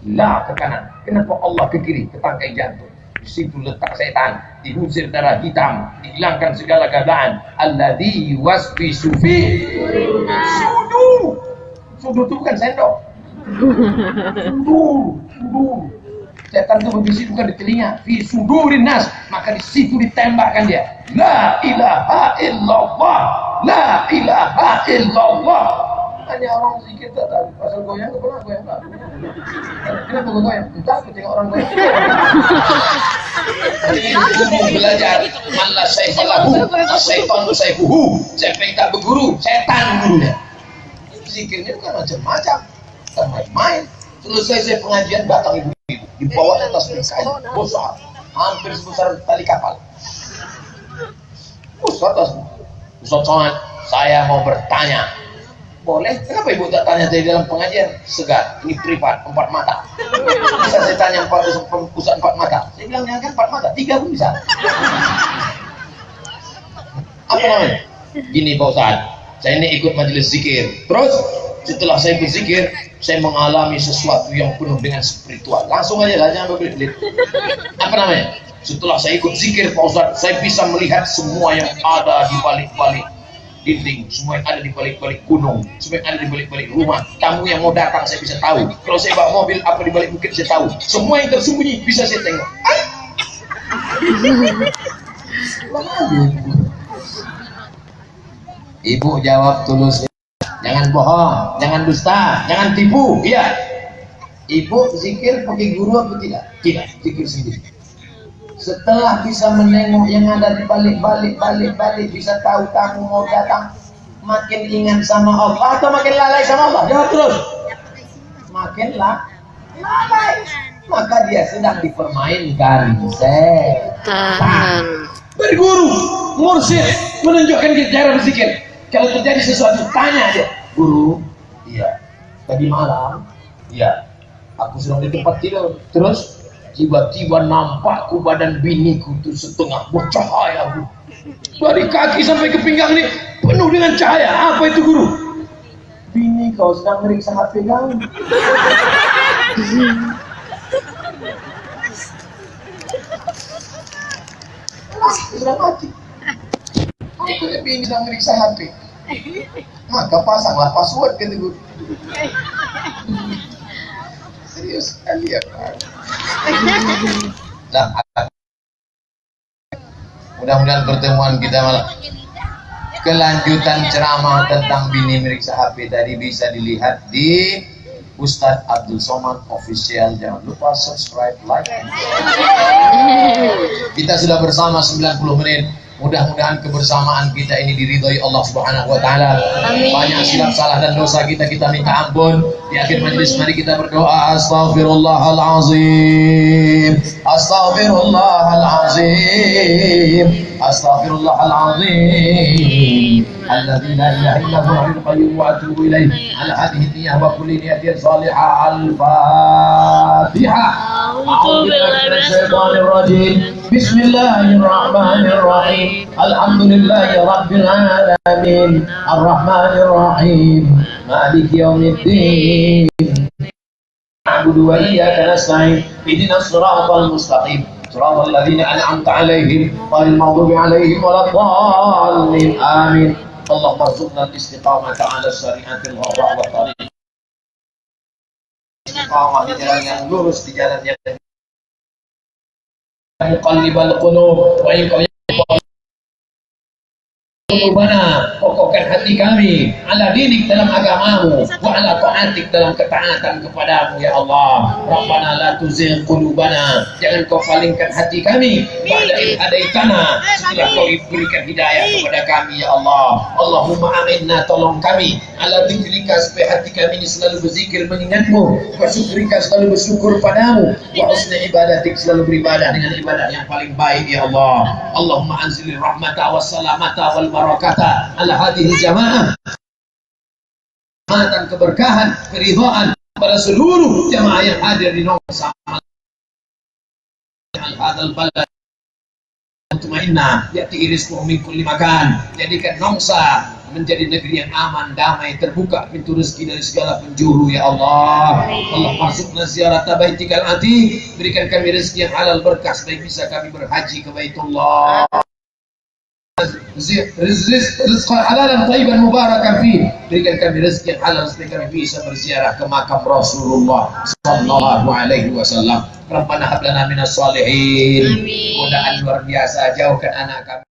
La ke kanan. Kenapa Allah ke kiri? Ke tangkai jantung. Di situ letak setan, diusir darah hitam, dihilangkan segala keadaan. Alladzi yuwaswisu fi sudur. Sudur itu bukan sendok. Sudur. Setan itu berbisikkan di telinga. Fi sudurin nas. Maka di situ ditembakkan dia. La ilaha illallah. La ilaha illallah. Hanya orang zikir tak tahu. Pasal goyang, kepala goyang tak. Kenapa goyang? Entah, aku tengok orang goyang. Kita mau belajar. Manla sayfalahu, asyaitan sayfuhu. Siapa yang tak berguru, setan gurunya. Zikirnya bukan macam-macam. Bukan main-main. Selesai saya pengajian, datang ibu-ibu. Dibawa atas kain, besar. Hampir sebesar tali kapal. Besar atas. Ustaz Somad, saya mau bertanya. Boleh? Kenapa ibu tak tanya dari dalam pengajian? Segar, ini privat, 4 mata. Bisa saya tanya Ustaz 4 mata? Saya bilang jangan kan 4 mata, 3 pun bisa. Apa namanya? Gini Pak Ustaz, saya ini ikut majelis zikir. Terus setelah saya berzikir, saya mengalami sesuatu yang penuh dengan spiritual. Langsung aja lah, jangan berbelit-belit. Apa namanya? Setelah saya ikut zikir Pak Ustaz, saya bisa melihat semua yang ada di balik-balik dinding, semua yang ada di balik-balik gunung, semua yang ada di balik-balik rumah. Tamu yang mau datang saya bisa tahu. Kalau saya bawa mobil apa di balik bukit saya tahu. Semua yang tersembunyi bisa saya tengok. Ibu jawab tulus. Jangan bohong, jangan dusta, jangan tipu. Iya. Ibu zikir pakai guru apa tidak? Tidak, zikir sendiri. Setelah bisa menengok yang ada di balik-balik, bisa tahu tamu mau datang, makin ingat sama Allah atau makin lalai sama Allah? Jawab terus. Makin lalai. Maka dia sedang dipermainkan setan. Berguru, mursyid, menunjukkan cara berzikir. Kalau terjadi sesuatu, tanya aja. Guru, iya. Tadi malam, iya. Aku sedang di tempat tidur. Terus tiba-tiba nampakku badan biniku itu setengah bercahaya, Bu. Dari kaki sampai ke pinggang ini penuh dengan cahaya. Apa itu guru? Bini kau sedang meriksa HP kau. Sudah mati. Aku bini sedang meriksa HP. Maka pasanglah password kata guru. Serius sekali ya Pak. Nah, mudah-mudahan pertemuan kita malam kelanjutan ceramah tentang bini meriksa HP tadi bisa dilihat di Ustadz Abdul Somad Official. Jangan lupa subscribe, like. Kita sudah bersama 90 menit. Mudah-mudahan kebersamaan kita ini diridhoi Allah Subhanahu wa taala. Banyak silap salah dan dosa kita minta ampun. Di akhir majelis mari kita berdoa. Astaghfirullahalazim. Astaghfirullahalazim. Astaghfirullahalazim. Alladzi la ilaha illa huwa al-hayyul qayyum wa atubu ilaih. Ala hadhihi niyyah wa kulli niyatin salihah. Al-Fatihah. A'udzu billahi minasyaitonir rajim. Bismillahirrahmanirrahim. Alhamdulillahi rabbil alamin. Arrahmanir rahim. Maliki yaumiddin. Na'budu wa iyyaka nasta'in. Ihdinas siratal mustaqim. Siratal ladzina an'amta 'alaihim ghairil maghdubi 'alaihim waladdallin. Amin. Allahumma rzuqna al-istiqamata 'ala syari'atil gharra wa tariq. Istiqamah di jalan yang lurus, di jalan yang muqallibal qulub wa qulubana, kokohkan hati kami ala dinik dalam agamamu wa ala ta'atik dalam ketaatan kepadamu ya Allah. Rabbana la tuzigh qulubana, jangan kau palingkan hati kami ba'da idh hadaitana, setelah kau berikan hidayah kepada kami ya Allah. Allahumma a'inna, tolong kami ala dzikrika, supaya hati kami ini selalu berzikir mengingatmu, wa syukrika, selalu bersyukur padamu, wa husni ibadatik, selalu beribadah dengan ibadah yang paling baik ya Allah. Allahumma anzilir rahmata wassalamata wal barakata ala hadhihi jamaah, rahmatan, keberkahan, keridhaan pada seluruh jamaah yang hadir di nomor sama hadzal balad mutmainnah ya'tihi rizquhu min kulli makan. Jadikan Nongsa menjadi negeri yang aman, damai, terbuka pintu rezeki dari segala penjuru ya Allah. Allah masukna ziarah baitikal atiq, berikan kami rezeki yang halal berkah supaya bisa kami berhaji ke Baitullah. Rizq halalan thayyiban mubarakan fi, berikan kami rezeki yang halal supaya kami bisa berziarah ke makam Rasulullah sallallahu alaihi wasallam. Rabbana hab lana minas shalihin. Godaan luar biasa, jauhkan anak kami